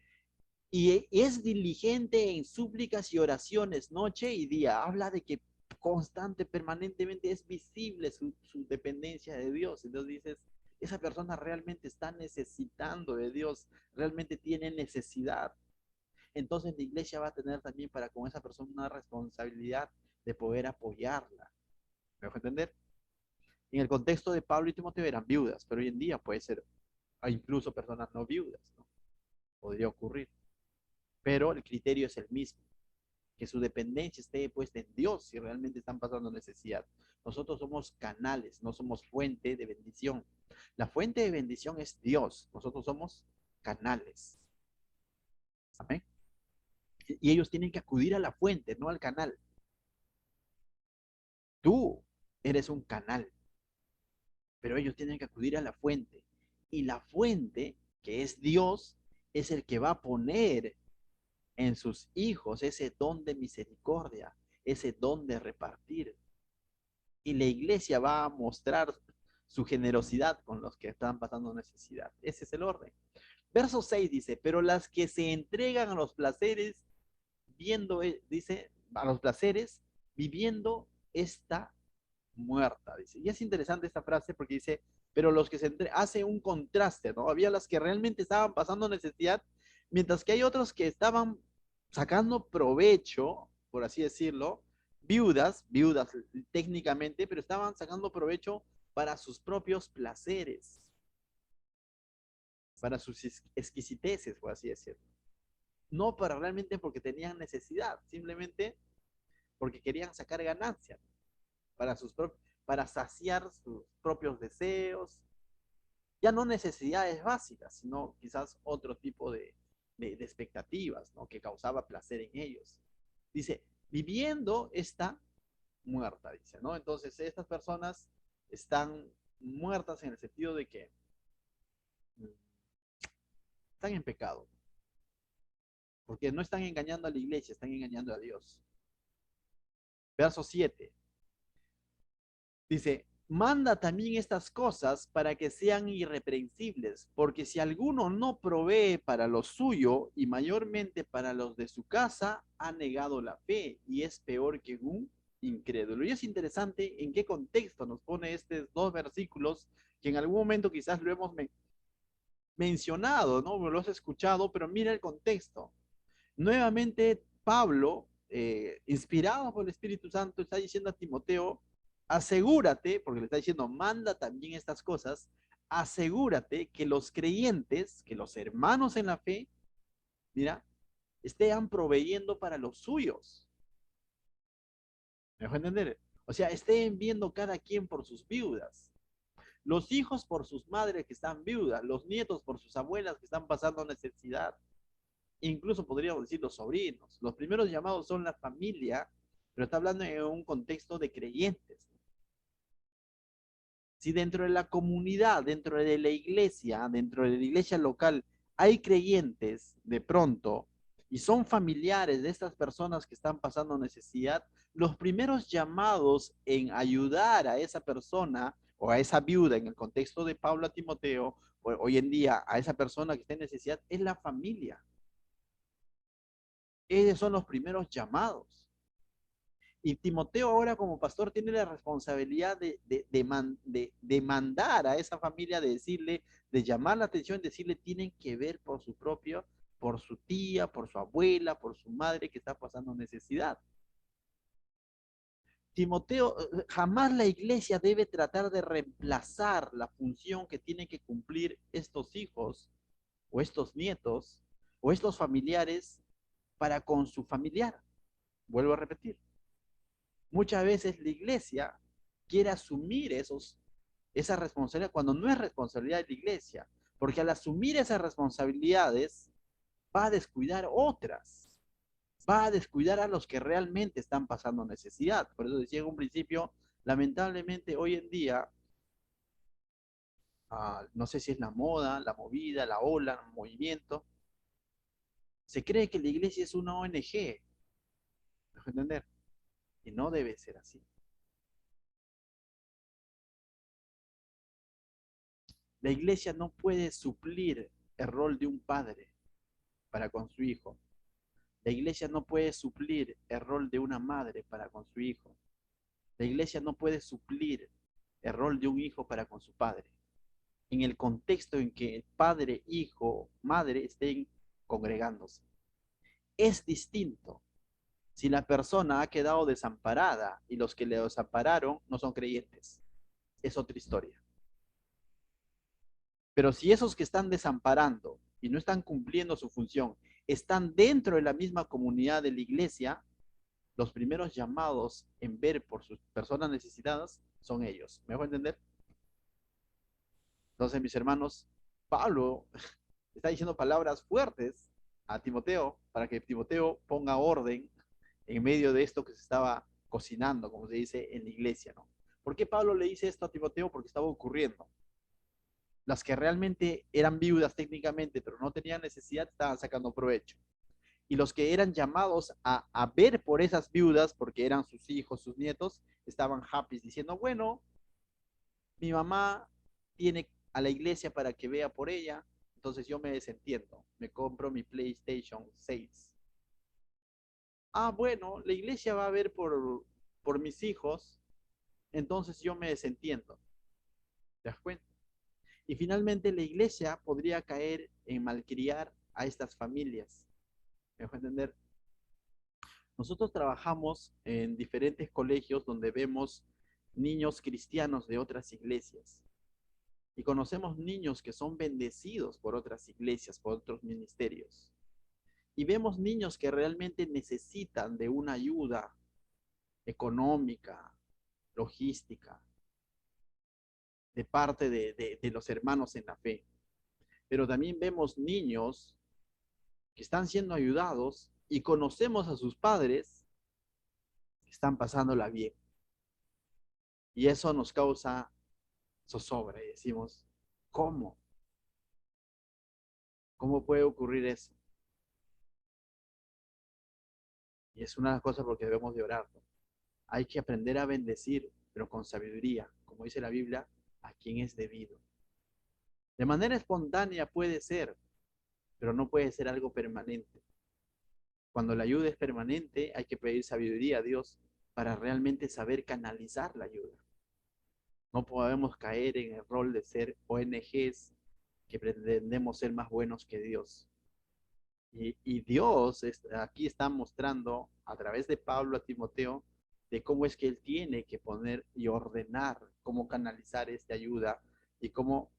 y es diligente en súplicas y oraciones noche y día. Habla de que constante, permanentemente es visible su dependencia de Dios. Entonces dices, esa persona realmente está necesitando de Dios, realmente tiene necesidad. entonces la iglesia va a tener también para con esa persona una responsabilidad de poder apoyarla. ¿Me dejo entender? En el contexto de Pablo y Timoteo eran viudas, pero hoy en día puede ser incluso personas no viudas, ¿no? Podría ocurrir. Pero el criterio es el mismo, que su dependencia esté puesta en Dios si realmente están pasando necesidad. Nosotros somos canales, no somos fuente de bendición. La fuente de bendición es Dios, nosotros somos canales. Amén. Y ellos tienen que acudir a la fuente, no al canal. Tú eres un canal, pero ellos tienen que acudir a la fuente. Y la fuente, que es Dios, es el que va a poner en sus hijos ese don de misericordia, ese don de repartir. Y la iglesia va a mostrar su generosidad con los que están pasando necesidad. Ese es el orden. Verso 6 dice, pero las que se entregan a los placeres, viendo, dice, a los placeres, viviendo esta muerta, dice. Y es interesante esta frase porque dice, pero los que hace un contraste, ¿no? Había las que realmente estaban pasando necesidad, mientras que hay otros que estaban sacando provecho, por así decirlo, viudas técnicamente, pero estaban sacando provecho para sus propios placeres, para sus exquisiteces, por así decirlo. No para realmente porque tenían necesidad, simplemente porque querían sacar ganancias para para saciar sus propios deseos, ya no necesidades básicas, sino quizás otro tipo de expectativas, ¿no? Que causaba placer en ellos. Dice, viviendo está muerta, dice, ¿no? Entonces, estas personas están muertas en el sentido de que están en pecado, porque no están engañando a la iglesia, están engañando a Dios. Verso 7 dice, manda también estas cosas para que sean irreprensibles, porque si alguno no provee para lo suyo y mayormente para los de su casa, ha negado la fe y es peor que un incrédulo. Y es interesante en qué contexto nos pone estos dos versículos que en algún momento quizás lo hemos mencionado, ¿no? Lo has escuchado, pero mira el contexto. Nuevamente, Pablo, inspirado por el Espíritu Santo, está diciendo a Timoteo, asegúrate, porque le está diciendo, manda también estas cosas, asegúrate que los creyentes, que los hermanos en la fe, mira, estén proveyendo para los suyos. ¿Me dejo entender? O sea, estén viendo cada quien por sus viudas. Los hijos por sus madres que están viudas, los nietos por sus abuelas que están pasando necesidad, incluso podríamos decir los sobrinos. Los primeros llamados son la familia, pero está hablando en un contexto de creyentes. Si dentro de la comunidad, dentro de la iglesia local, hay creyentes de pronto y son familiares de estas personas que están pasando necesidad, los primeros llamados en ayudar a esa persona o a esa viuda en el contexto de Pablo a Timoteo, o hoy en día a esa persona que está en necesidad, es la familia. Ellos son los primeros llamados. Y Timoteo ahora como pastor tiene la responsabilidad de mandar a esa familia, de decirle, de llamar la atención, decirle, tienen que ver por su propio, por su tía, por su abuela, por su madre que está pasando necesidad. Timoteo, jamás la iglesia debe tratar de reemplazar la función que tienen que cumplir estos hijos o estos nietos o estos familiares para con su familiar. Vuelvo a repetir. Muchas veces la iglesia quiere asumir esa responsabilidad cuando no es responsabilidad de la iglesia, porque al asumir esas responsabilidades va a descuidar otras, va a descuidar a los que realmente están pasando necesidad. Por eso decía en un principio, lamentablemente hoy en día, no sé si es la moda, la movida, la ola, el movimiento, se cree que la iglesia es una ONG, ¿me dejo entender? Y no debe ser así. La iglesia no puede suplir el rol de un padre para con su hijo. La iglesia no puede suplir el rol de una madre para con su hijo. La iglesia no puede suplir el rol de un hijo para con su padre. En el contexto en que el padre, hijo, madre estén congregándose. es distinto. Si la persona ha quedado desamparada y los que le desampararon no son creyentes, es otra historia. Pero si esos que están desamparando y no están cumpliendo su función están dentro de la misma comunidad de la iglesia, los primeros llamados en ver por sus personas necesitadas son ellos. ¿Me dejo entender? Entonces, mis hermanos, Pablo está diciendo palabras fuertes a Timoteo para que Timoteo ponga orden en medio de esto que se estaba cocinando, como se dice en la iglesia, ¿no? ¿Por qué Pablo le dice esto a Timoteo? Porque estaba ocurriendo. Las que realmente eran viudas técnicamente, pero no tenían necesidad, estaban sacando provecho. Y los que eran llamados a ver por esas viudas, porque eran sus hijos, sus nietos, estaban happy, diciendo, bueno, mi mamá tiene a la iglesia para que vea por ella, entonces yo me desentiendo, me compro mi PlayStation 6. Ah, bueno, la iglesia va a ver por mis hijos, entonces yo me desentiendo. ¿Te das cuenta? Y finalmente la iglesia podría caer en malcriar a estas familias. ¿Me dejo entender? Nosotros trabajamos en diferentes colegios donde vemos niños cristianos de otras iglesias y conocemos niños que son bendecidos por otras iglesias, por otros ministerios. Y vemos niños que realmente necesitan de una ayuda económica, logística, de parte de los hermanos en la fe. Pero también vemos niños que están siendo ayudados y conocemos a sus padres que están pasándola bien. Y eso nos causa zozobra y decimos, ¿cómo? ¿Cómo puede ocurrir eso? Y es una de las cosas por que debemos de orar, ¿no? Hay que aprender a bendecir, pero con sabiduría, como dice la Biblia, a quien es debido. De manera espontánea puede ser, pero no puede ser algo permanente. Cuando la ayuda es permanente, hay que pedir sabiduría a Dios para realmente saber canalizar la ayuda. No podemos caer en el rol de ser ONGs que pretendemos ser más buenos que Dios. Y Dios aquí está mostrando a través de Pablo a Timoteo de cómo es que él tiene que poner y ordenar cómo canalizar esta ayuda y cómo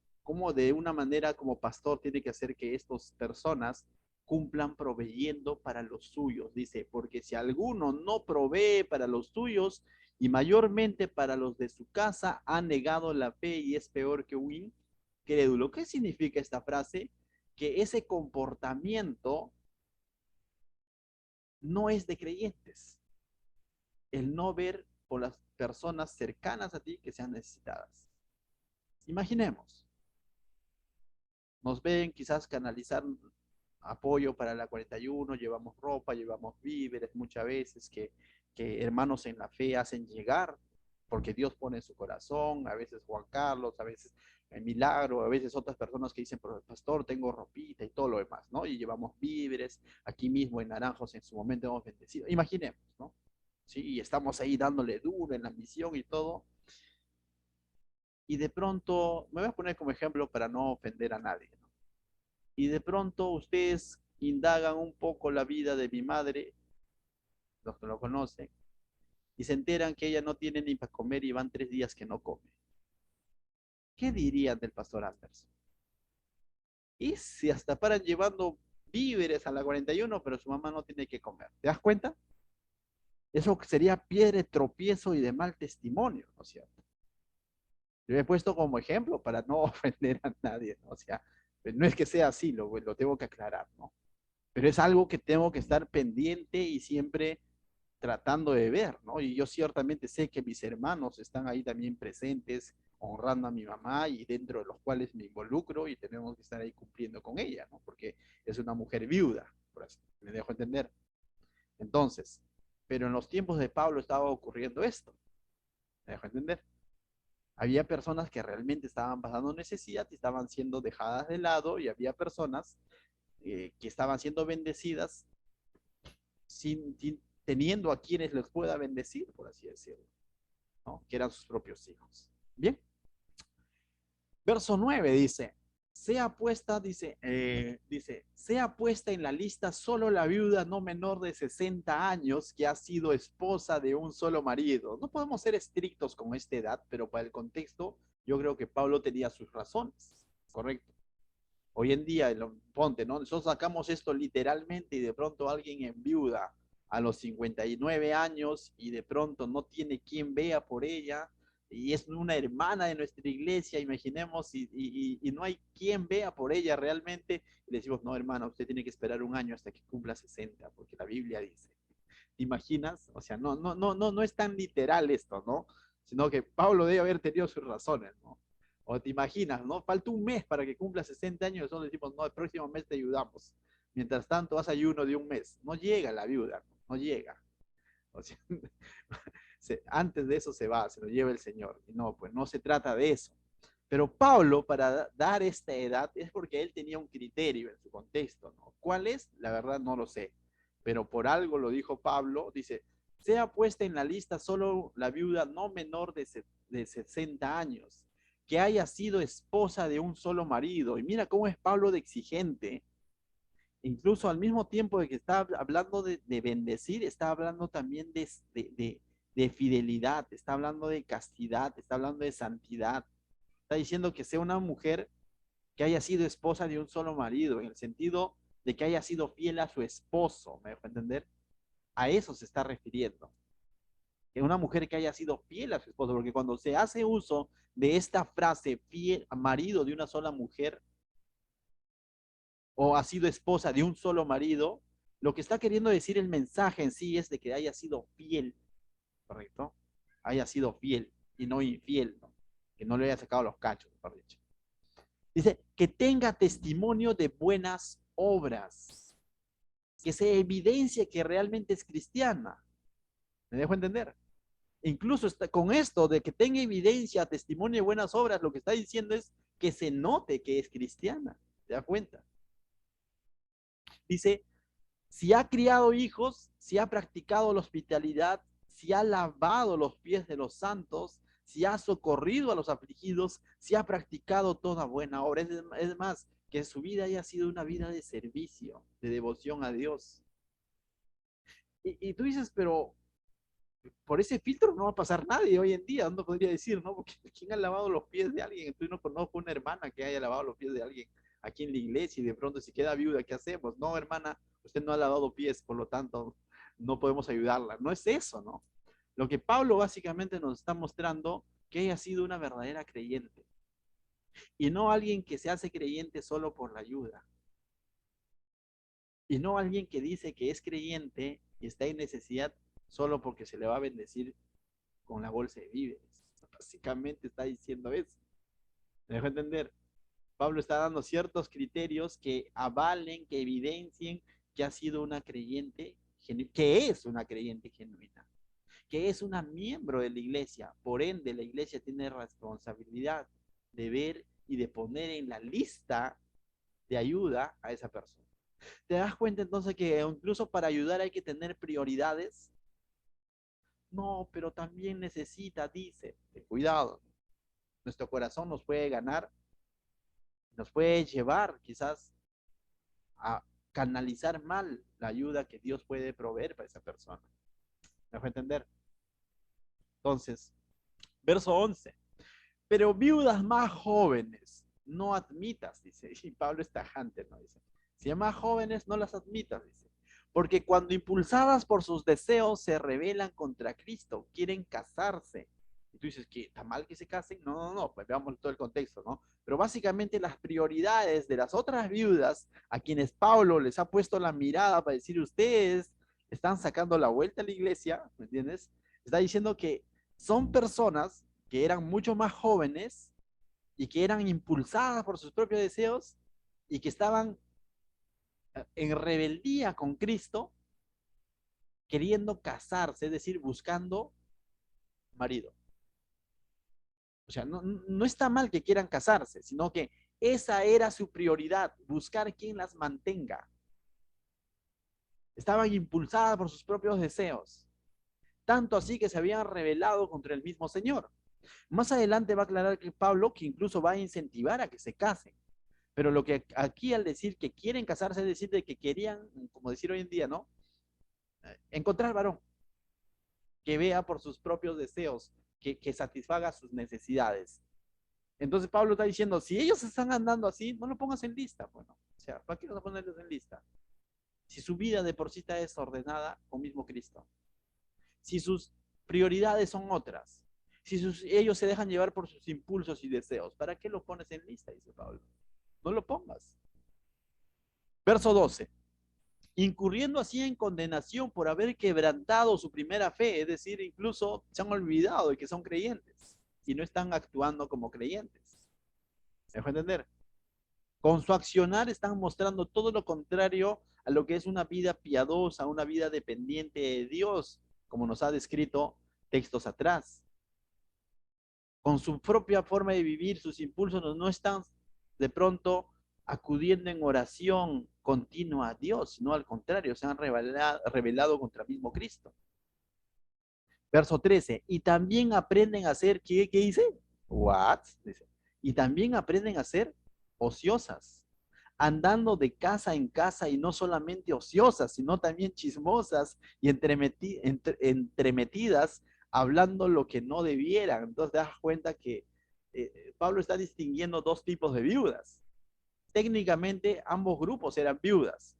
de una manera como pastor tiene que hacer que estas personas cumplan proveyendo para los suyos. Dice, porque si alguno no provee para los suyos y mayormente para los de su casa, ha negado la fe y es peor que un incrédulo. ¿Qué significa esta frase? Que ese comportamiento no es de creyentes. El no ver por las personas cercanas a ti que sean necesitadas. Imaginemos, nos ven quizás canalizar apoyo para la 41, llevamos ropa, llevamos víveres, muchas veces que hermanos en la fe hacen llegar, porque Dios pone en su corazón, a veces Juan Carlos, a veces el Milagro, a veces otras personas que dicen, pero pastor, tengo ropita y todo lo demás, ¿no? Y llevamos víveres, aquí mismo en Naranjos en su momento hemos bendecido. Imaginemos, ¿no? Sí, y estamos ahí dándole duro en la misión y todo. Y de pronto, me voy a poner como ejemplo para no ofender a nadie, ¿no? Y de pronto ustedes indagan un poco la vida de mi madre, los que lo conocen, y se enteran que ella no tiene ni para comer y van 3 días que no come. ¿Qué dirían del pastor Anderson? Y si hasta paran llevando víveres a la 41, pero su mamá no tiene que comer. ¿Te das cuenta? Eso sería piedra de tropiezo y de mal testimonio, ¿no es cierto? Yo he puesto como ejemplo para no ofender a nadie, ¿no? O sea, no es que sea así, lo tengo que aclarar, ¿no? Pero es algo que tengo que estar pendiente y siempre tratando de ver, ¿no? Y yo ciertamente sé que mis hermanos están ahí también presentes, honrando a mi mamá y dentro de los cuales me involucro y tenemos que estar ahí cumpliendo con ella, ¿no? Porque es una mujer viuda, por así me dejo entender. Entonces, pero en los tiempos de Pablo estaba ocurriendo esto, me dejo entender. Había personas que realmente estaban pasando necesidad y estaban siendo dejadas de lado y había personas que estaban siendo bendecidas sin teniendo a quienes les pueda bendecir, por así decirlo, ¿no? Que eran sus propios hijos. Bien, verso 9 dice, sea puesta, sea puesta en la lista solo la viuda no menor de 60 años que ha sido esposa de un solo marido. No podemos ser estrictos con esta edad, pero para el contexto, yo creo que Pablo tenía sus razones, ¿correcto? Hoy en día, ponte, ¿no? Nosotros sacamos esto literalmente y de pronto alguien en viuda a los 59 años y de pronto no tiene quien vea por ella y es una hermana de nuestra iglesia, imaginemos, y no hay quien vea por ella realmente. Y le decimos, no, hermana, usted tiene que esperar un año hasta que cumpla 60, porque la Biblia dice. ¿Te imaginas? O sea, no es tan literal esto, ¿no? Sino que Pablo debe haber tenido sus razones, ¿no? O te imaginas, ¿no? Falta un mes para que cumpla 60 años y nosotros decimos, no, el próximo mes te ayudamos. Mientras tanto, haz ayuno de un mes. No llega la viuda, no llega. O sea, antes de eso se va, se lo lleva el Señor. Y no, pues no se trata de eso. Pero Pablo, para dar esta edad, es porque él tenía un criterio en su contexto, ¿no? ¿Cuál es? La verdad no lo sé. Pero por algo lo dijo Pablo, dice, sea puesta en la lista solo la viuda no menor de 60 años, que haya sido esposa de un solo marido. Y mira cómo es Pablo de exigente. Incluso al mismo tiempo de que está hablando de bendecir, está hablando también de fidelidad, está hablando de castidad, está hablando de santidad. Está diciendo que sea una mujer que haya sido esposa de un solo marido, en el sentido de que haya sido fiel a su esposo, ¿me dejo entender? A eso se está refiriendo. Que una mujer que haya sido fiel a su esposo, porque cuando se hace uso de esta frase, fiel a marido de una sola mujer, o ha sido esposa de un solo marido, lo que está queriendo decir el mensaje en sí es de que haya sido fiel, ¿correcto? Haya sido fiel y no infiel, ¿no? Que no le haya sacado los cachos, mejor dicho. Dice, que tenga testimonio de buenas obras, que se evidencie que realmente es cristiana. ¿Me dejo entender? Incluso con esto de que tenga evidencia, testimonio de buenas obras, lo que está diciendo es que se note que es cristiana. ¿Te das cuenta? Dice, si ha criado hijos, si ha practicado la hospitalidad, si ha lavado los pies de los santos, si ha socorrido a los afligidos, si ha practicado toda buena obra. Es más, que su vida haya sido una vida de servicio, de devoción a Dios. Y tú dices, pero por ese filtro no va a pasar nadie hoy en día, no podría decir, ¿no? Porque ¿quién ha lavado los pies de alguien? Tú no conozco una hermana que haya lavado los pies de alguien aquí en la iglesia y de pronto si queda viuda, ¿qué hacemos? No, hermana, usted no ha lavado pies, por lo tanto no podemos ayudarla. No es eso, ¿no? Lo que Pablo básicamente nos está mostrando que ella ha sido una verdadera creyente y no alguien que se hace creyente solo por la ayuda y no alguien que dice que es creyente y está en necesidad solo porque se le va a bendecir con la bolsa de víveres. Básicamente está diciendo eso. ¿Me dejo entender? Pablo está dando ciertos criterios que avalen, que evidencien que ha sido una creyente, que es una creyente genuina, que es una miembro de la iglesia. Por ende, la iglesia tiene responsabilidad de ver y de poner en la lista de ayuda a esa persona. ¿Te das cuenta entonces que incluso para ayudar hay que tener prioridades? No, pero también necesita, dice, cuidado, nuestro corazón nos puede ganar, nos puede llevar quizás a canalizar mal la ayuda que Dios puede proveer para esa persona. ¿Me dejo entender? Entonces, verso 11. Pero viudas más jóvenes no admitas, dice. Y Pablo es tajante, ¿no? Dice. Si es más jóvenes, no las admitas, dice. Porque cuando impulsadas por sus deseos se rebelan contra Cristo, quieren casarse. Y tú dices que está mal que se casen. No, pues veamos todo el contexto, ¿no? Pero básicamente las prioridades de las otras viudas a quienes Pablo les ha puesto la mirada para decir, ustedes están sacando la vuelta a la iglesia, ¿me entiendes? Está diciendo que son personas que eran mucho más jóvenes y que eran impulsadas por sus propios deseos y que estaban en rebeldía con Cristo, queriendo casarse, es decir, buscando marido. O sea, no está mal que quieran casarse, sino que esa era su prioridad, buscar quien las mantenga. Estaban impulsadas por sus propios deseos, tanto así que se habían rebelado contra el mismo Señor. Más adelante va a aclarar que Pablo que incluso va a incentivar a que se casen, Pero lo que aquí al decir que quieren casarse es decir de que querían, como decir hoy en día, ¿no? Encontrar varón que vea por sus propios deseos, que satisfaga sus necesidades. Entonces Pablo está diciendo, si ellos están andando así, no lo pongas en lista. Bueno, o sea, ¿para qué vas a ponerlos en lista? Si su vida de por sí está desordenada con mismo Cristo. Si sus prioridades son otras. Si ellos se dejan llevar por sus impulsos y deseos, ¿para qué lo pones en lista? Dice Pablo. No lo pongas. Verso 12. Incurriendo así en condenación por haber quebrantado su primera fe, es decir, incluso se han olvidado de que son creyentes y no están actuando como creyentes. ¿Me dejo entender? Con su accionar están mostrando todo lo contrario a lo que es una vida piadosa, una vida dependiente de Dios, como nos ha descrito textos atrás. Con su propia forma de vivir, sus impulsos no están de pronto acudiendo en oración continua a Dios, sino al contrario, se han rebelado contra el mismo Cristo. Verso 13, y también aprenden a ser, ¿qué dice? What? Dice, y también aprenden a ser ociosas, andando de casa en casa y no solamente ociosas, sino también chismosas y entremetidas, hablando lo que no debieran. Entonces te das cuenta que Pablo está distinguiendo dos tipos de viudas. Técnicamente ambos grupos eran viudas,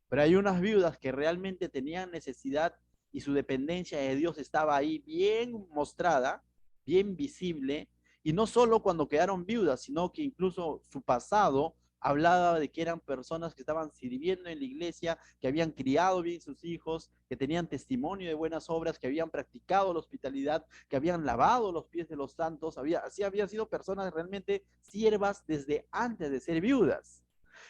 pero hay unas viudas que realmente tenían necesidad y su dependencia de Dios estaba ahí bien mostrada, bien visible, y no solo cuando quedaron viudas, sino que incluso su pasado hablaba de que eran personas que estaban sirviendo en la iglesia, que habían criado bien sus hijos, que tenían testimonio de buenas obras, que habían practicado la hospitalidad, que habían lavado los pies de los santos, así habían sido personas realmente siervas desde antes de ser viudas.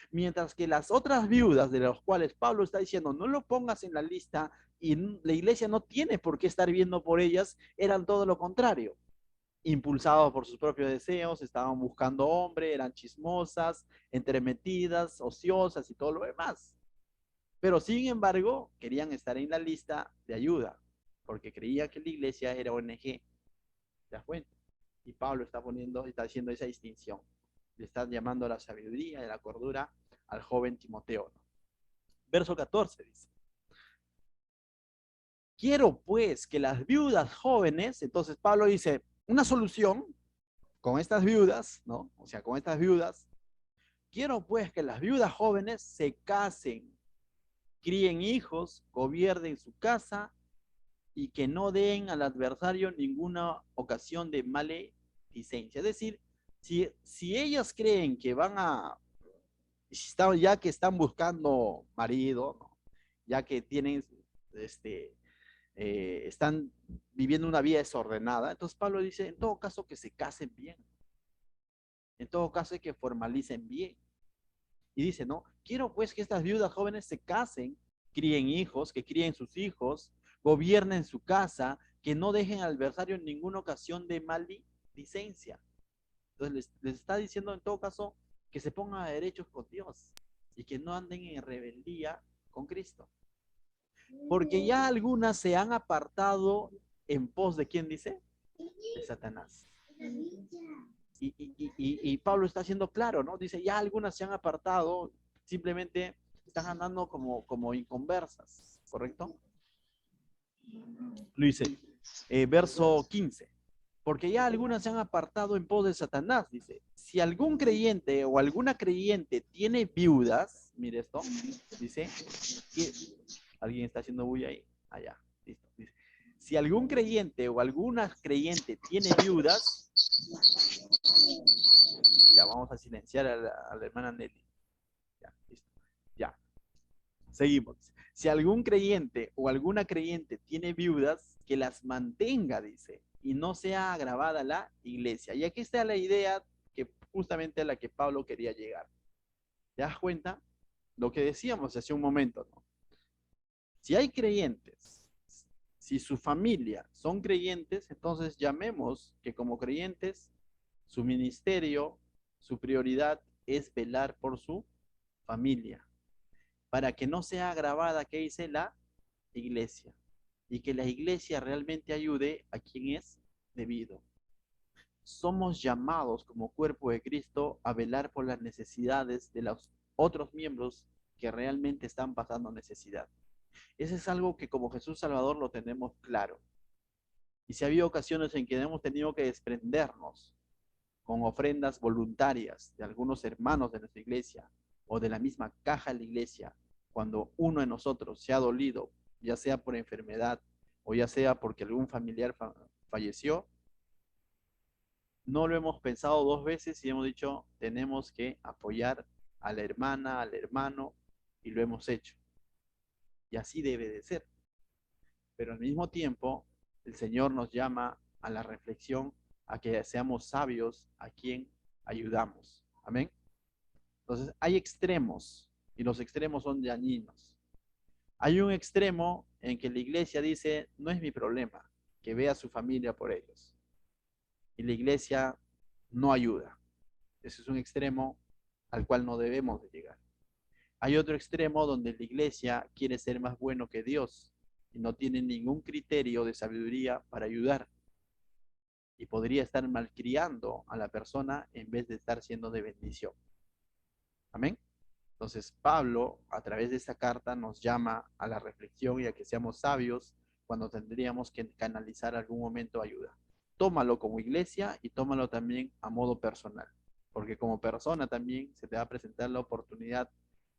Mientras que las otras viudas de las cuales Pablo está diciendo, no lo pongas en la lista y la iglesia no tiene por qué estar viendo por ellas, eran todo lo contrario. Impulsados por sus propios deseos, estaban buscando hombre, eran chismosas, entremetidas, ociosas y todo lo demás. Pero sin embargo, querían estar en la lista de ayuda, porque creían que la iglesia era ONG. ¿Te das cuenta? Y Pablo está haciendo esa distinción. Le está llamando a la sabiduría y a la cordura al joven Timoteo. Verso 14 dice, quiero pues que las viudas jóvenes, entonces Pablo dice, una solución con estas viudas, ¿no? O sea, con estas viudas, quiero pues que las viudas jóvenes se casen, críen hijos, gobiernen su casa y que no den al adversario ninguna ocasión de maledicencia. Es decir, si ellas creen que van a, ya que están buscando marido, ¿no? Ya que tienen, están viviendo una vida desordenada, entonces Pablo dice, en todo caso que se casen bien, en todo caso que formalicen bien. Y dice, no, quiero pues que estas viudas jóvenes se casen, críen hijos, que críen sus hijos, gobiernen su casa, que no dejen al adversario en ninguna ocasión de maledicencia. Entonces les está diciendo en todo caso que se pongan a derechos con Dios y que no anden en rebeldía con Cristo. Porque ya algunas se han apartado en pos de quién dice, de Satanás. Y Pablo está haciendo claro, ¿no? Dice, ya algunas se han apartado, simplemente están andando como inconversas, ¿correcto? Lo dice, verso 15. Porque ya algunas se han apartado en pos de Satanás, dice. Si algún creyente o alguna creyente tiene viudas, mire esto, dice, que alguien está haciendo bulla ahí, allá, listo, dice. Si algún creyente o alguna creyente tiene viudas, ya vamos a silenciar a la hermana Nelly. Ya, listo. Ya, seguimos. Si algún creyente o alguna creyente tiene viudas, que las mantenga, dice, y no sea agravada la iglesia. Y aquí está la idea que justamente a la que Pablo quería llegar. ¿Te das cuenta? Lo que decíamos hace un momento, ¿no? Si hay creyentes, si su familia son creyentes, entonces llamemos que como creyentes, su ministerio, su prioridad es velar por su familia, para que no sea agravada, que dice la iglesia, y que la iglesia realmente ayude a quien es debido. somos llamados como cuerpo de Cristo a velar por las necesidades de los otros miembros que realmente están pasando necesidad. Ese es algo que como Jesús Salvador lo tenemos claro. Y si ha habido ocasiones en que hemos tenido que desprendernos con ofrendas voluntarias de algunos hermanos de nuestra iglesia o de la misma caja de la iglesia, cuando uno de nosotros se ha dolido, ya sea por enfermedad o ya sea porque algún familiar falleció, no lo hemos pensado dos veces y hemos dicho, tenemos que apoyar a la hermana, al hermano, y lo hemos hecho. Y así debe de ser. Pero al mismo tiempo, el Señor nos llama a la reflexión, a que seamos sabios a quien ayudamos. Amén. Entonces, hay extremos, y los extremos son dañinos. Hay un extremo en que la iglesia dice, no es mi problema, que vea a su familia por ellos. Y la iglesia no ayuda. Ese es un extremo al cual no debemos de llegar. Hay otro extremo donde la iglesia quiere ser más bueno que Dios y no tiene ningún criterio de sabiduría para ayudar. Y podría estar malcriando a la persona en vez de estar siendo de bendición. Amén. Entonces Pablo, a través de esta carta, nos llama a la reflexión y a que seamos sabios cuando tendríamos que canalizar algún momento ayuda. Tómalo como iglesia y tómalo también a modo personal, porque como persona también se te va a presentar la oportunidad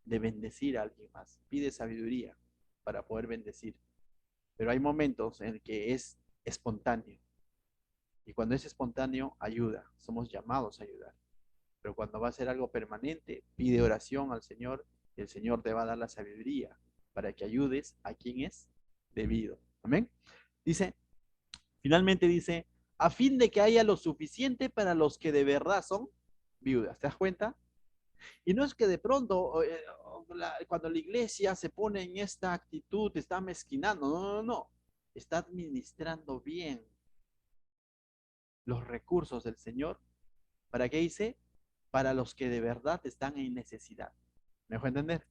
de bendecir a alguien más. Pide sabiduría para poder bendecir. Pero hay momentos en que es espontáneo. Y cuando es espontáneo, ayuda. Somos llamados a ayudar. Pero cuando va a ser algo permanente, pide oración al Señor y el Señor te va a dar la sabiduría para que ayudes a quien es debido. Amén. Dice, finalmente dice, a fin de que haya lo suficiente para los que de verdad son viudas. ¿Te das cuenta? Y no es que de pronto, cuando la iglesia se pone en esta actitud, está mezquinando. No, no, no. Está administrando bien los recursos del Señor. ¿Para qué dice? Para los que de verdad están en necesidad. ¿Me dejo entender?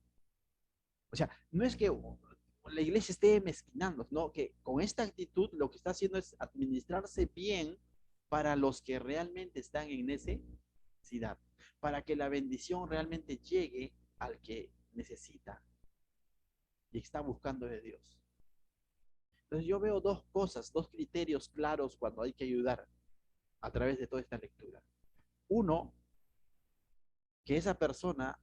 O sea, no es que la iglesia esté mezquinando, no, que con esta actitud lo que está haciendo es administrarse bien para los que realmente están en necesidad, para que la bendición realmente llegue al que necesita y está buscando de Dios. Entonces yo veo dos cosas, dos criterios claros cuando hay que ayudar a través de toda esta lectura. Uno, que esa persona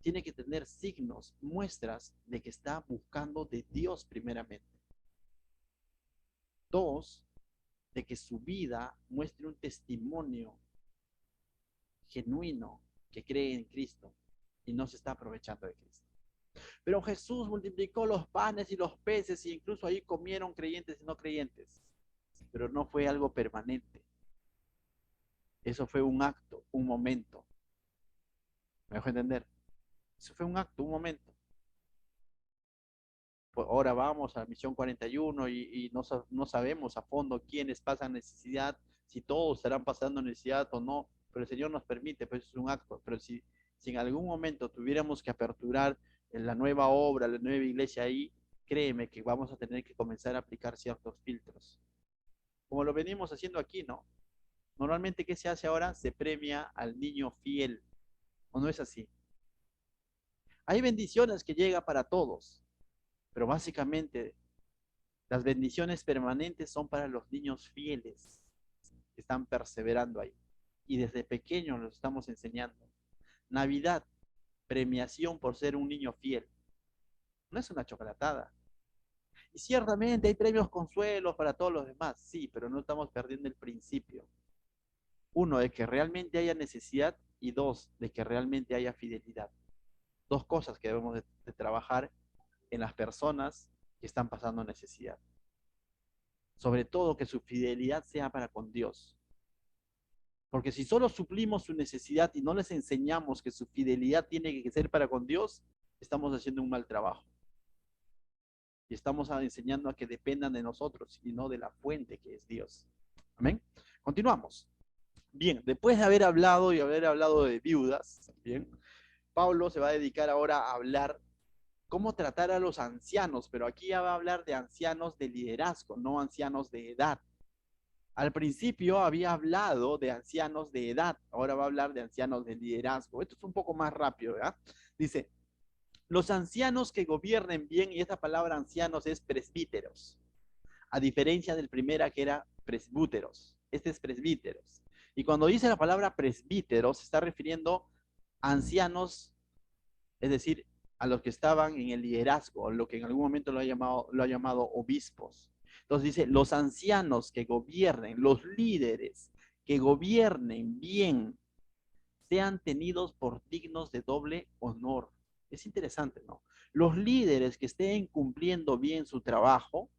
tiene que tener signos, muestras de que está buscando de Dios primeramente. Dos, de que su vida muestre un testimonio genuino que cree en Cristo y no se está aprovechando de Cristo. Pero Jesús multiplicó los panes y los peces y incluso ahí comieron creyentes y no creyentes. Pero no fue algo permanente. Eso fue un acto, un momento. ¿Me dejo entender? Eso fue un acto, un momento. Pues ahora vamos a la misión 41 y no sabemos a fondo quiénes pasan necesidad, si todos estarán pasando necesidad o no, pero el Señor nos permite, pues es un acto. Pero si en algún momento tuviéramos que aperturar en la nueva obra, la nueva iglesia ahí, créeme que vamos a tener que comenzar a aplicar ciertos filtros. Como lo venimos haciendo aquí, ¿no? Normalmente, ¿qué se hace ahora? Se premia al niño fiel, ¿o no es así? Hay bendiciones que llegan para todos, pero básicamente las bendiciones permanentes son para los niños fieles que están perseverando ahí. Y desde pequeños los estamos enseñando. Navidad, premiación por ser un niño fiel. No es una chocolatada. Y ciertamente hay premios consuelos para todos los demás, sí, pero no estamos perdiendo el principio. Uno, de que realmente haya necesidad y dos, de que realmente haya fidelidad. Dos cosas que debemos de trabajar en las personas que están pasando necesidad. Sobre todo que su fidelidad sea para con Dios. Porque si solo suplimos su necesidad y no les enseñamos que su fidelidad tiene que ser para con Dios, estamos haciendo un mal trabajo. Y estamos enseñando a que dependan de nosotros y no de la fuente que es Dios. Amén. Continuamos. Bien, después de haber hablado de viudas, bien, Pablo se va a dedicar ahora a hablar cómo tratar a los ancianos, pero aquí ya va a hablar de ancianos de liderazgo, no ancianos de edad. Al principio había hablado de ancianos de edad, ahora va a hablar de ancianos de liderazgo. Esto es un poco más rápido, ¿verdad? Dice, los ancianos que gobiernen bien, y esta palabra ancianos es presbíteros, a diferencia del primera que era presbúteros. Este es presbíteros. Y cuando dice la palabra presbíteros, se está refiriendo a ancianos, es decir, a los que estaban en el liderazgo, lo que en algún momento lo ha llamado obispos. Entonces dice, los ancianos que gobiernen, los líderes que gobiernen bien, sean tenidos por dignos de doble honor. Es interesante, ¿no? Los líderes que estén cumpliendo bien su trabajo,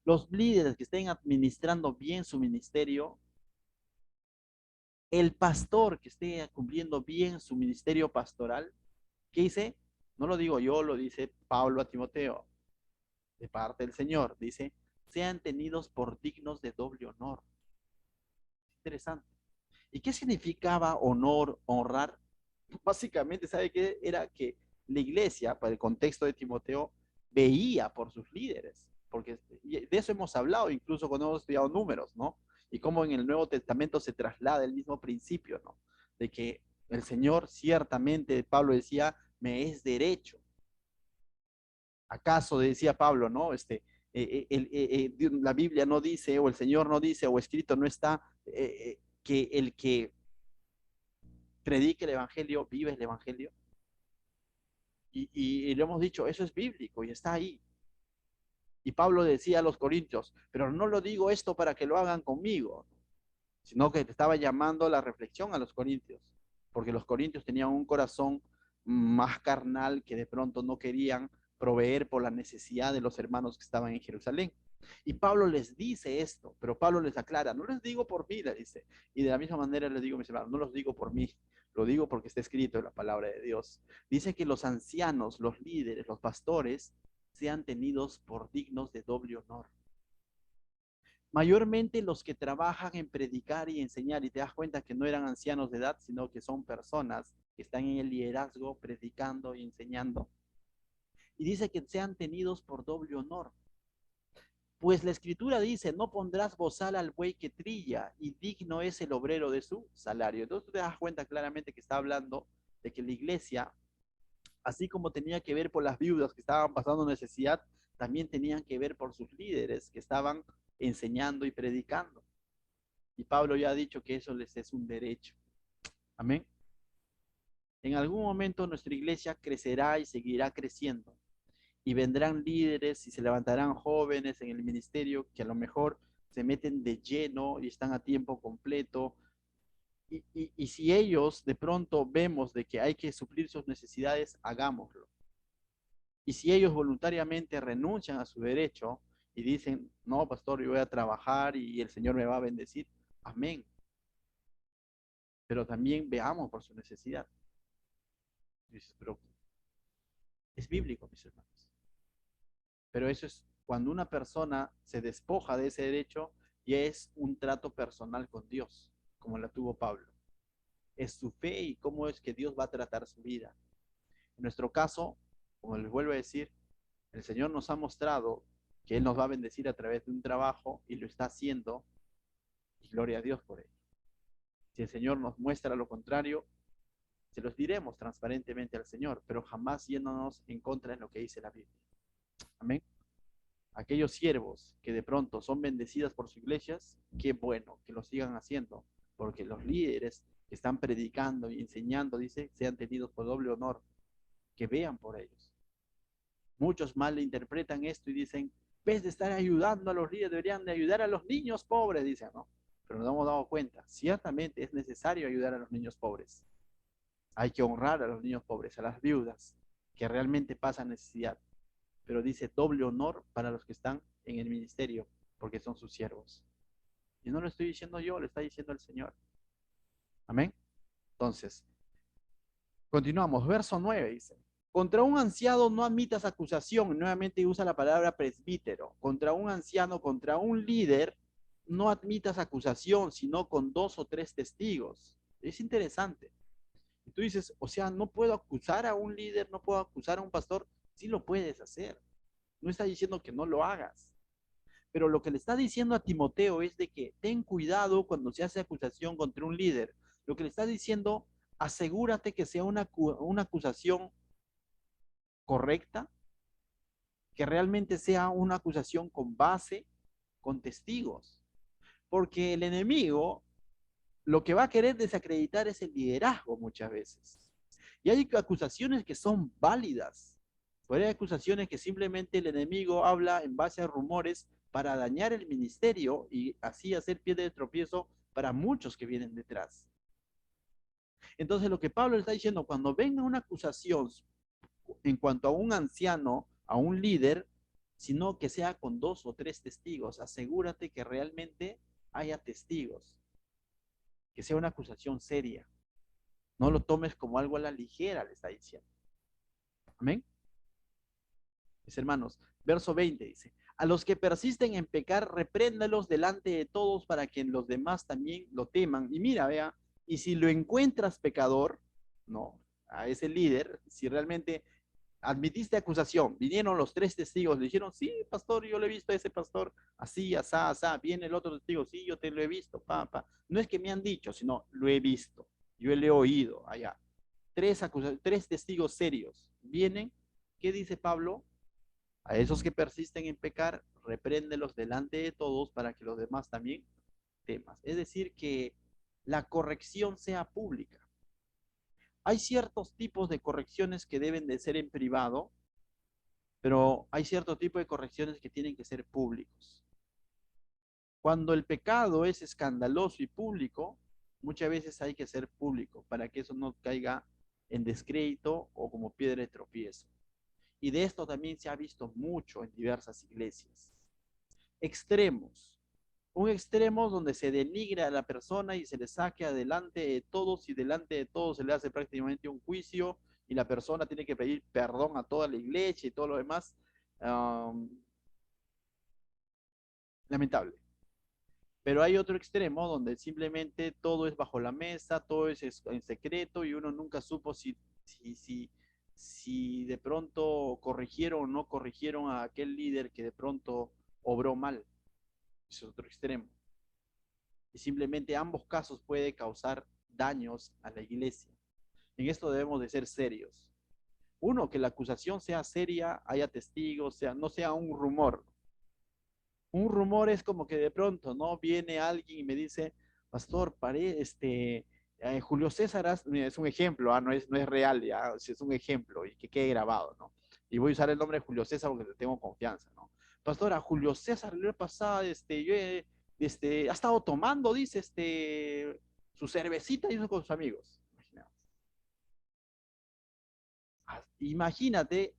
los líderes que estén administrando bien su ministerio, el pastor que esté cumpliendo bien su ministerio pastoral, ¿qué dice? No lo digo yo, lo dice Pablo a Timoteo, de parte del Señor. Dice, sean tenidos por dignos de doble honor. Interesante. ¿Y qué significaba honor, honrar? Básicamente, ¿sabe qué? Era que la iglesia, para el contexto de Timoteo, veía por sus líderes, porque de eso hemos hablado incluso cuando hemos estudiado números, ¿no? Y cómo en el Nuevo Testamento se traslada el mismo principio, ¿no? De que el Señor ciertamente, Pablo decía, me es derecho. ¿Acaso decía Pablo, no? La Biblia no dice, o el Señor no dice, o escrito no está, que el que predique el Evangelio vive el Evangelio. Y lo hemos dicho, eso es bíblico y está ahí. Y Pablo decía a los corintios, pero no lo digo esto para que lo hagan conmigo, sino que estaba llamando a la reflexión a los corintios, porque los corintios tenían un corazón más carnal que de pronto no querían proveer por la necesidad de los hermanos que estaban en Jerusalén. Y Pablo les dice esto, pero Pablo les aclara, no les digo por mí, le dice, y de la misma manera les digo, mis hermanos, no los digo por mí, lo digo porque está escrito en la palabra de Dios. Dice que los ancianos, los líderes, los pastores, sean tenidos por dignos de doble honor. Mayormente los que trabajan en predicar y enseñar, y te das cuenta que no eran ancianos de edad, sino que son personas que están en el liderazgo, predicando y enseñando. Y dice que sean tenidos por doble honor. Pues la escritura dice, no pondrás bozal al buey que trilla, y digno es el obrero de su salario. Entonces tú te das cuenta claramente que está hablando de que la iglesia, así como tenía que ver por las viudas que estaban pasando necesidad, también tenían que ver por sus líderes que estaban enseñando y predicando. Y Pablo ya ha dicho que eso les es un derecho. Amén. En algún momento nuestra iglesia crecerá y seguirá creciendo. Y vendrán líderes y se levantarán jóvenes en el ministerio que a lo mejor se meten de lleno y están a tiempo completo. Y si ellos de pronto vemos de que hay que suplir sus necesidades, hagámoslo. Y si ellos voluntariamente renuncian a su derecho y dicen, no, pastor, yo voy a trabajar y el Señor me va a bendecir, amén. Pero también veamos por su necesidad. Dices, pero es bíblico, mis hermanos. Pero eso es cuando una persona se despoja de ese derecho y es un trato personal con Dios, como la tuvo Pablo. Es su fe y cómo es que Dios va a tratar su vida. En nuestro caso, como les vuelvo a decir, el Señor nos ha mostrado que Él nos va a bendecir a través de un trabajo y lo está haciendo, y gloria a Dios por ello. Si el Señor nos muestra lo contrario, se los diremos transparentemente al Señor, pero jamás yéndonos en contra de lo que dice la Biblia. Amén. Aquellos siervos que de pronto son bendecidas por sus iglesias, qué bueno que lo sigan haciendo, porque los líderes que están predicando y enseñando, dice, sean tenidos por doble honor, que vean por ellos. Muchos mal interpretan esto y dicen, en vez de estar ayudando a los líderes, deberían de ayudar a los niños pobres, dicen, ¿no? Pero nos hemos dado cuenta, ciertamente es necesario ayudar a los niños pobres. Hay que honrar a los niños pobres, a las viudas, que realmente pasan necesidad. Pero dice doble honor para los que están en el ministerio, porque son sus siervos. Y no lo estoy diciendo yo, lo está diciendo el Señor. Amén. Entonces, continuamos. Verso 9 dice, contra un anciano no admitas acusación. Nuevamente usa la palabra presbítero. Contra un anciano, contra un líder, no admitas acusación, sino con 2 o 3 testigos. Es interesante. Y tú dices, o sea, no puedo acusar a un líder, no puedo acusar a un pastor. Sí lo puedes hacer. No está diciendo que no lo hagas. Pero lo que le está diciendo a Timoteo es de que ten cuidado cuando se hace acusación contra un líder. Lo que le está diciendo, asegúrate que sea una acusación correcta, que realmente sea una acusación con base, con testigos. Porque el enemigo lo que va a querer desacreditar es el liderazgo muchas veces. Y hay acusaciones que son válidas. Pero hay acusaciones que simplemente el enemigo habla en base a rumores para dañar el ministerio y así hacer pie de tropiezo para muchos que vienen detrás. Entonces lo que Pablo está diciendo, cuando venga una acusación en cuanto a un anciano, a un líder, sino que sea con 2 o 3 testigos, asegúrate que realmente haya testigos, que sea una acusación seria. No lo tomes como algo a la ligera, le está diciendo. Amén. Mis hermanos, verso 20 dice, a los que persisten en pecar, repréndalos delante de todos para que los demás también lo teman. Y mira, vea, y si lo encuentras pecador, no, a ese líder, si realmente admitiste acusación, vinieron los 3 testigos, le dijeron, sí, pastor, yo lo he visto a ese pastor, así, asá, asá, viene el otro testigo, sí, yo te lo he visto, pa. No es que me han dicho, sino lo he visto, yo le he oído allá. 3 testigos serios vienen, ¿qué dice Pablo? A esos que persisten en pecar, repréndelos delante de todos para que los demás también teman. Es decir, que la corrección sea pública. Hay ciertos tipos de correcciones que deben de ser en privado, pero hay cierto tipo de correcciones que tienen que ser públicos. Cuando el pecado es escandaloso y público, muchas veces hay que ser público para que eso no caiga en descrédito o como piedra de tropiezo. Y de esto también se ha visto mucho en diversas iglesias. Extremos. Un extremo donde se denigra a la persona y se le saque adelante de todos y delante de todos se le hace prácticamente un juicio y la persona tiene que pedir perdón a toda la iglesia y todo lo demás. Lamentable. Pero hay otro extremo donde simplemente todo es bajo la mesa, todo es en secreto y uno nunca supo si de pronto corrigieron o no corrigieron a aquel líder que de pronto obró mal. Es otro extremo. Y simplemente ambos casos puede causar daños a la iglesia. En esto debemos de ser serios. Uno, que la acusación sea seria, haya testigos, no sea un rumor. Un rumor es como que de pronto, ¿no? Viene alguien y me dice, pastor, Julio César, es un ejemplo, no es real, ya, es un ejemplo y que quede grabado, ¿no? Y voy a usar el nombre de Julio César porque le tengo confianza, ¿no? Pastor, a Julio César le pasado, ha estado tomando, dice, su cervecita y eso con sus amigos. Imagínate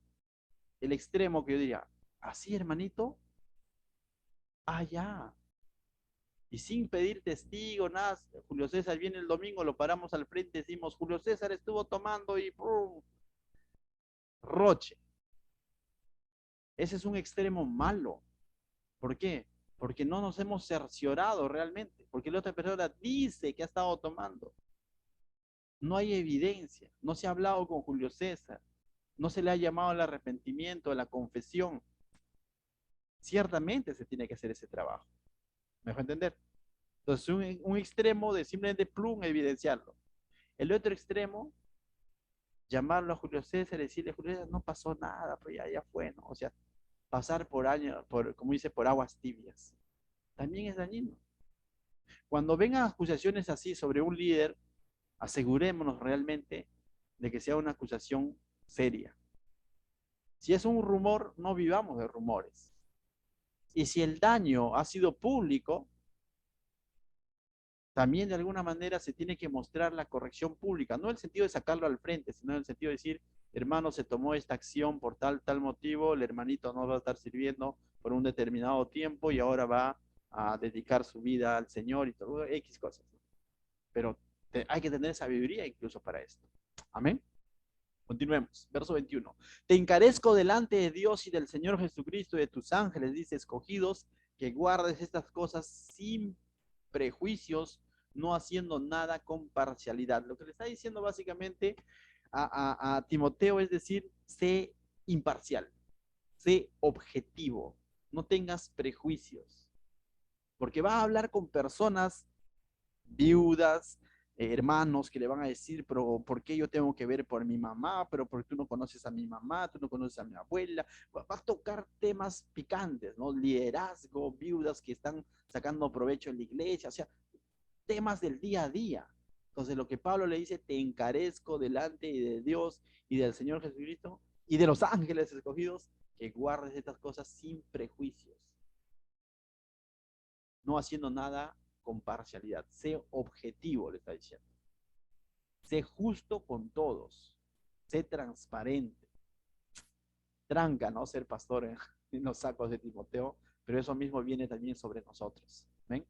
el extremo que yo diría, así, hermanito, ya. Y sin pedir testigo, nada, Julio César viene el domingo, lo paramos al frente, decimos, Julio César estuvo tomando y ¡pum! Roche. Ese es un extremo malo. ¿Por qué? Porque no nos hemos cerciorado realmente, porque la otra persona dice que ha estado tomando. No hay evidencia, no se ha hablado con Julio César, no se le ha llamado al arrepentimiento, a la confesión. Ciertamente se tiene que hacer ese trabajo. ¿Me dejo entender? Entonces, un extremo de simplemente plum, evidenciarlo. El otro extremo, llamarlo a Julio César y decirle, Julio César, no pasó nada, pues ya fue, ¿no? O sea, pasar por años, como dice, por aguas tibias, también es dañino. Cuando vengan acusaciones así sobre un líder, asegurémonos realmente de que sea una acusación seria. Si es un rumor, no vivamos de rumores. Y si el daño ha sido público, también de alguna manera se tiene que mostrar la corrección pública, no en el sentido de sacarlo al frente, sino en el sentido de decir, hermano, se tomó esta acción por tal motivo, el hermanito no va a estar sirviendo por un determinado tiempo y ahora va a dedicar su vida al Señor y todo, X cosas. Pero hay que tener sabiduría incluso para esto. Amén. Continuemos, verso 21. Te encarezco delante de Dios y del Señor Jesucristo y de tus ángeles, dice, escogidos, que guardes estas cosas sin prejuicios, no haciendo nada con parcialidad. Lo que le está diciendo básicamente a Timoteo es decir, sé imparcial, sé objetivo, no tengas prejuicios. porque va a hablar con personas viudas, hermanos que le van a decir, pero ¿por qué yo tengo que ver por mi mamá? Pero ¿por qué tú no conoces a mi mamá? ¿Tú no conoces a mi abuela? Va a tocar temas picantes, ¿no? Liderazgo, viudas que están sacando provecho en la iglesia, o sea, temas del día a día. Entonces lo que Pablo le dice, te encarezco delante de Dios y del Señor Jesucristo y de los ángeles escogidos, que guardes estas cosas sin prejuicios, no haciendo nada con parcialidad. Sé objetivo, le está diciendo. Sé justo con todos. Sé transparente. Tranca, ¿no? Ser pastor en los sacos de Timoteo, pero eso mismo viene también sobre nosotros. ¿Ven?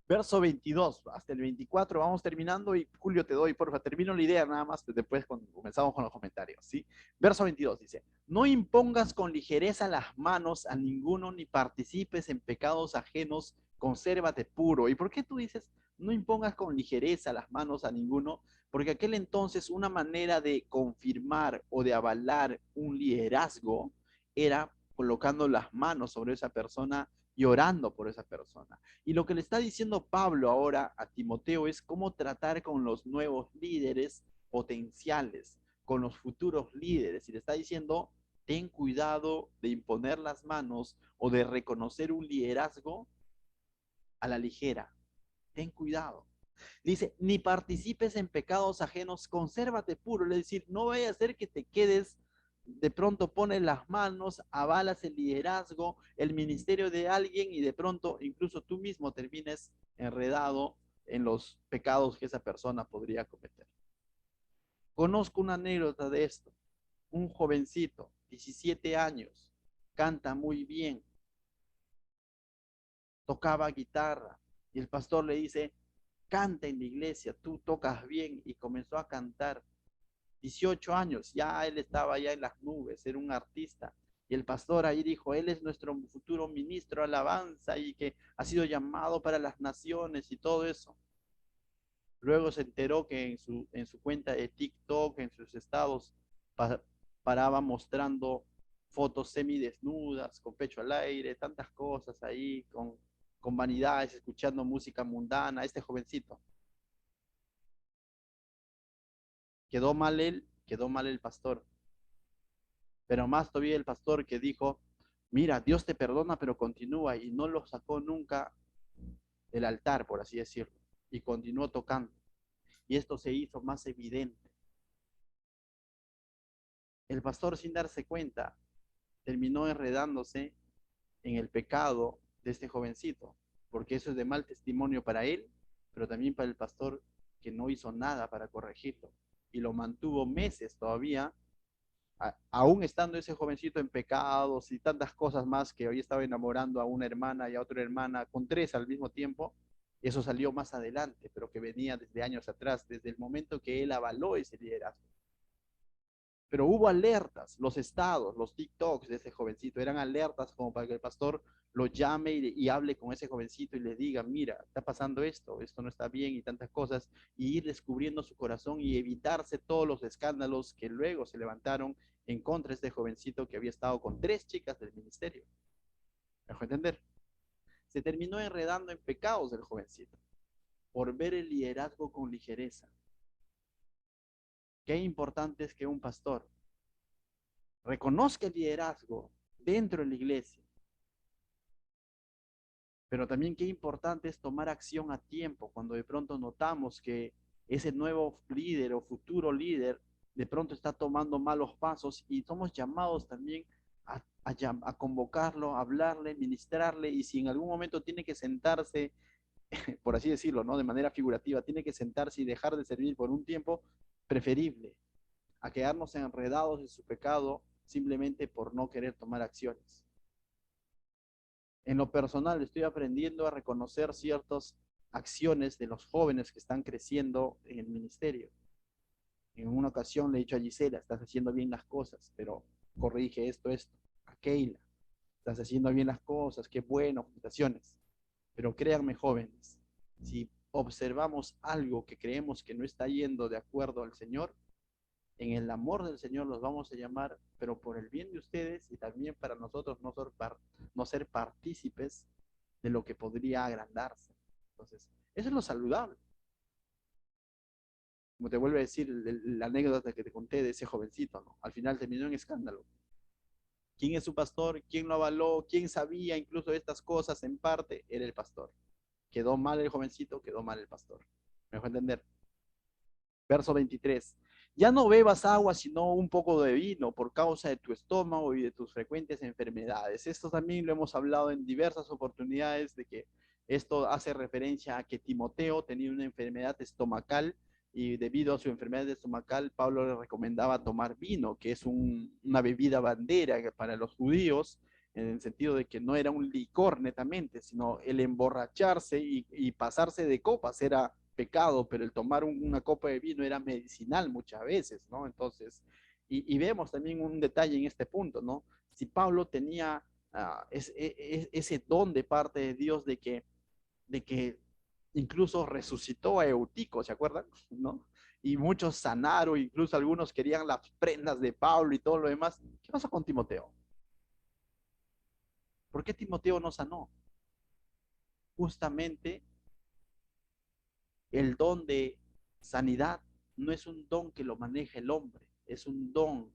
Verso 22 hasta el 24, vamos terminando y Julio te doy, porfa, termino la idea nada más, después comenzamos con los comentarios, ¿sí? Verso 22 dice, no impongas con ligereza las manos a ninguno ni participes en pecados ajenos, consérvate puro. ¿Y por qué tú dices, no impongas con ligereza las manos a ninguno? Porque aquel entonces una manera de confirmar o de avalar un liderazgo era colocando las manos sobre esa persona y orando por esa persona. Y lo que le está diciendo Pablo ahora a Timoteo es cómo tratar con los nuevos líderes potenciales, con los futuros líderes. Y le está diciendo, ten cuidado de imponer las manos o de reconocer un liderazgo a la ligera. Ten cuidado. Dice, ni participes en pecados ajenos, consérvate puro. Es decir, no vaya a ser que te quedes, de pronto pones las manos, avalas el liderazgo, el ministerio de alguien y de pronto incluso tú mismo termines enredado en los pecados que esa persona podría cometer. Conozco una anécdota de esto. Un jovencito, 17 años, canta muy bien, tocaba guitarra y el pastor le dice, canta en la iglesia, tú tocas bien y comenzó a cantar. 18 años, ya él estaba ya en las nubes, era un artista. Y el pastor ahí dijo, él es nuestro futuro ministro de alabanza y que ha sido llamado para las naciones y todo eso. Luego se enteró que en su cuenta de TikTok, en sus estados, pa paraba mostrando fotos semidesnudas, con pecho al aire, tantas cosas ahí, con vanidades, escuchando música mundana. Este jovencito, quedó mal él, quedó mal el pastor, pero más todavía el pastor que dijo, mira, Dios te perdona, pero continúa, y no lo sacó nunca del altar, por así decirlo, y continuó tocando. Y esto se hizo más evidente. El pastor, sin darse cuenta, terminó enredándose en el pecado de este jovencito, porque eso es de mal testimonio para él, pero también para el pastor que no hizo nada para corregirlo y lo mantuvo meses todavía, aún estando ese jovencito en pecados y tantas cosas más, que hoy estaba enamorando a una hermana y a otra hermana con tres al mismo tiempo. Eso salió más adelante, pero que venía desde años atrás, desde el momento que él avaló ese liderazgo. Pero hubo alertas, los estados, los TikToks de ese jovencito eran alertas como para que el pastor lo llame y hable con ese jovencito y le diga, mira, está pasando esto no está bien y tantas cosas, y ir descubriendo su corazón y evitarse todos los escándalos que luego se levantaron en contra de este jovencito que había estado con tres chicas del ministerio. ¿Me dejó entender? Se terminó enredando en pecados del jovencito por ver el liderazgo con ligereza. Qué importante es que un pastor reconozca el liderazgo dentro de la iglesia, pero también qué importante es tomar acción a tiempo cuando de pronto notamos que ese nuevo líder o futuro líder de pronto está tomando malos pasos y somos llamados también a convocarlo, a hablarle, ministrarle y si en algún momento tiene que sentarse, por así decirlo, ¿no? De manera figurativa, tiene que sentarse y dejar de servir por un tiempo, preferible a quedarnos enredados en su pecado simplemente por no querer tomar acciones. En lo personal, estoy aprendiendo a reconocer ciertas acciones de los jóvenes que están creciendo en el ministerio. En una ocasión le he dicho a Gisela, estás haciendo bien las cosas, pero corrige esto. A Keila, estás haciendo bien las cosas, qué bueno, felicitaciones. Pero créanme, jóvenes, si observamos algo que creemos que no está yendo de acuerdo al Señor, en el amor del Señor los vamos a llamar, pero por el bien de ustedes y también para nosotros no ser partícipes, de lo que podría agrandarse. Entonces, eso es lo saludable. Como te vuelvo a decir la anécdota que te conté de ese jovencito, ¿no? Al final terminó en escándalo. ¿Quién es su pastor? ¿Quién lo avaló? ¿Quién sabía incluso de estas cosas en parte? Era el pastor. Quedó mal el jovencito, quedó mal el pastor. ¿Me dejó entender? Verso 23. Ya no bebas agua, sino un poco de vino por causa de tu estómago y de tus frecuentes enfermedades. Esto también lo hemos hablado en diversas oportunidades, de que esto hace referencia a que Timoteo tenía una enfermedad estomacal y debido a su enfermedad estomacal, Pablo le recomendaba tomar vino, que es una bebida bandera para los judíos, en el sentido de que no era un licor netamente, sino el emborracharse y pasarse de copas era pecado, pero el tomar una copa de vino era medicinal muchas veces, ¿no? Entonces, y vemos también un detalle en este punto, ¿no? Si Pablo tenía ese don de parte de Dios de que incluso resucitó a Eutico, ¿se acuerdan? ¿No? Y muchos sanaron, incluso algunos querían las prendas de Pablo y todo lo demás. ¿Qué pasa con Timoteo? ¿Por qué Timoteo no sanó? Justamente el don de sanidad no es un don que lo maneja el hombre, es un don,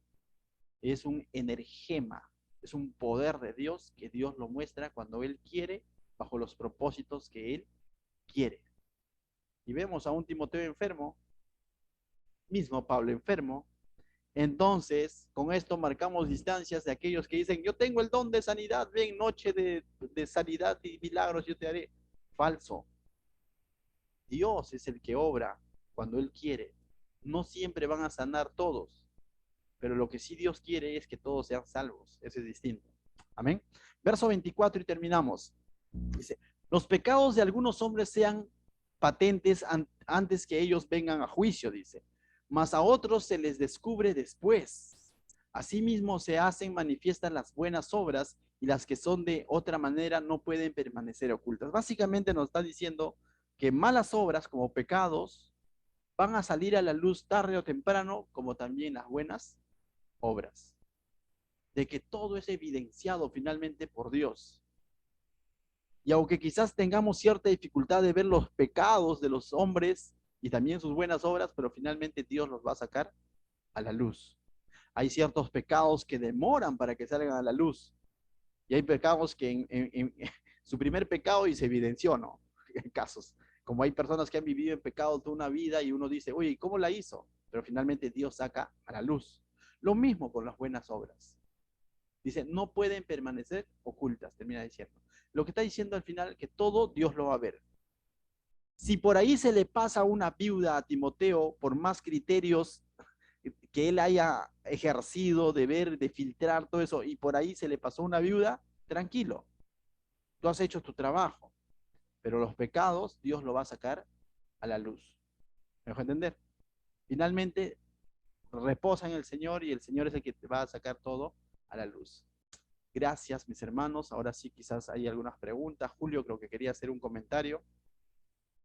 es un energema, es un poder de Dios que Dios lo muestra cuando Él quiere, bajo los propósitos que Él quiere. Y vemos a un Timoteo enfermo, mismo Pablo enfermo. Entonces, con esto marcamos distancias de aquellos que dicen, yo tengo el don de sanidad, ven, noche de sanidad y milagros, yo te haré. Falso. Dios es el que obra cuando Él quiere. No siempre van a sanar todos, pero lo que sí Dios quiere es que todos sean salvos. Eso es distinto. Amén. Verso 24 y terminamos. Dice, los pecados de algunos hombres sean patentes antes que ellos vengan a juicio, dice, mas a otros se les descubre después. Asimismo se hacen manifiestas las buenas obras y las que son de otra manera no pueden permanecer ocultas. Básicamente nos está diciendo que malas obras como pecados van a salir a la luz tarde o temprano, como también las buenas obras. De que todo es evidenciado finalmente por Dios. Y aunque quizás tengamos cierta dificultad de ver los pecados de los hombres y también sus buenas obras, pero finalmente Dios los va a sacar a la luz. Hay ciertos pecados que demoran para que salgan a la luz. Y hay pecados que en su primer pecado y se evidenció, ¿no? En casos. Como hay personas que han vivido en pecado toda una vida y uno dice, oye, ¿cómo la hizo? Pero finalmente Dios saca a la luz. Lo mismo con las buenas obras. Dice, no pueden permanecer ocultas, termina diciendo. Lo que está diciendo al final, que todo Dios lo va a ver. Si por ahí se le pasa una viuda a Timoteo, por más criterios que él haya ejercido de ver, de filtrar todo eso, y por ahí se le pasó una viuda, tranquilo, tú has hecho tu trabajo, pero los pecados Dios lo va a sacar a la luz. ¿Me dejo entender? Finalmente, reposa en el Señor y el Señor es el que te va a sacar todo a la luz. Gracias, mis hermanos. Ahora sí, quizás hay algunas preguntas. Julio, creo que quería hacer un comentario.